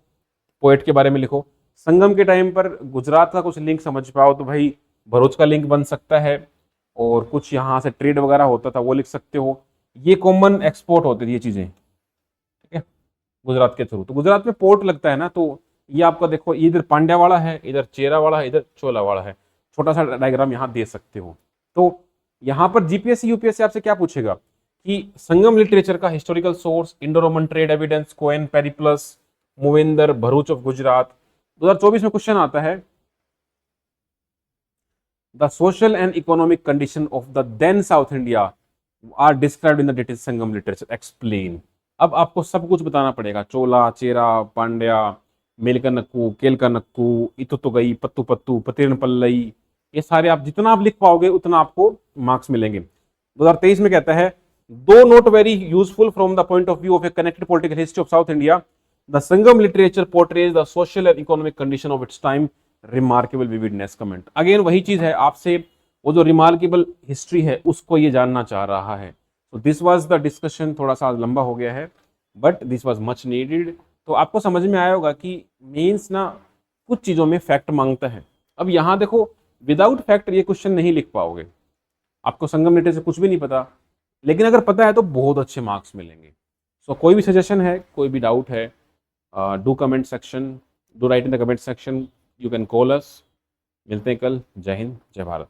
पोएट के बारे में लिखो। संगम के टाइम पर गुजरात का कुछ लिंक समझ पाओ तो भाई भरूच का लिंक बन सकता है, और कुछ यहाँ से ट्रेड वगैरह होता था वो लिख सकते हो। ये कॉमन एक्सपोर्ट होती थी ये चीजें, ठीक है, गुजरात के थ्रू। तो गुजरात में पोर्ट लगता है ना, तो ये आपका देखो, इधर पांड्या वाला है, इधर चेरा वाला है, इधर चोला वाला है। छोटा सा डायग्राम यहाँ दे सकते हो। तो यहाँ पर जीपीएससी यूपीएससी आपसे क्या पूछेगा कि संगम लिटरेचर का historical source, Indo Roman trade evidence, coin Periplus, Muvendar, Bharuch of Gujarat. 2024 में क्वेश्चन आता है, the social and economic condition of the then South India are described in the detail Sangam literature, explain. अब आपको सब कुछ बताना पड़ेगा, चोला, चेरा, पांड्या, मेलकनक्कू, केलकनक्कू, इतुतुगई, पत्तू पत्तू, पतिरनपल्लई, ये सारे आप जितना आप लिख पाओगे उतना आपको मार्क्स मिलेंगे। 2023 में कहता है, दो note very useful from the point of view of A connected political history of south India, the Sangam literature portrays the social and economic condition of its time, remarkable vividness. Comment again वही चीज है, आपसे वो जो remarkable history है उसको ये जानना चाह रहा है। तो दिस वाज द डिस्कशन, थोड़ा सा लंबा हो गया है but this was much needed. तो आपको समझ में आया होगा कि मेंस ना कुछ चीजों में फैक्ट मांगता है। अब यहाँ देखो, विदाउट फैक्ट ये क्वेश्चन नहीं लिख पाओगे, आपको संगम लिटरेचर से कुछ भी नहीं पता, लेकिन अगर पता है तो बहुत अच्छे मार्क्स मिलेंगे। सो कोई भी सजेशन है, कोई भी डाउट है, do comment section, do right in the comment section, you can call अस। मिलते हैं कल। जय हिंद, जय भारत।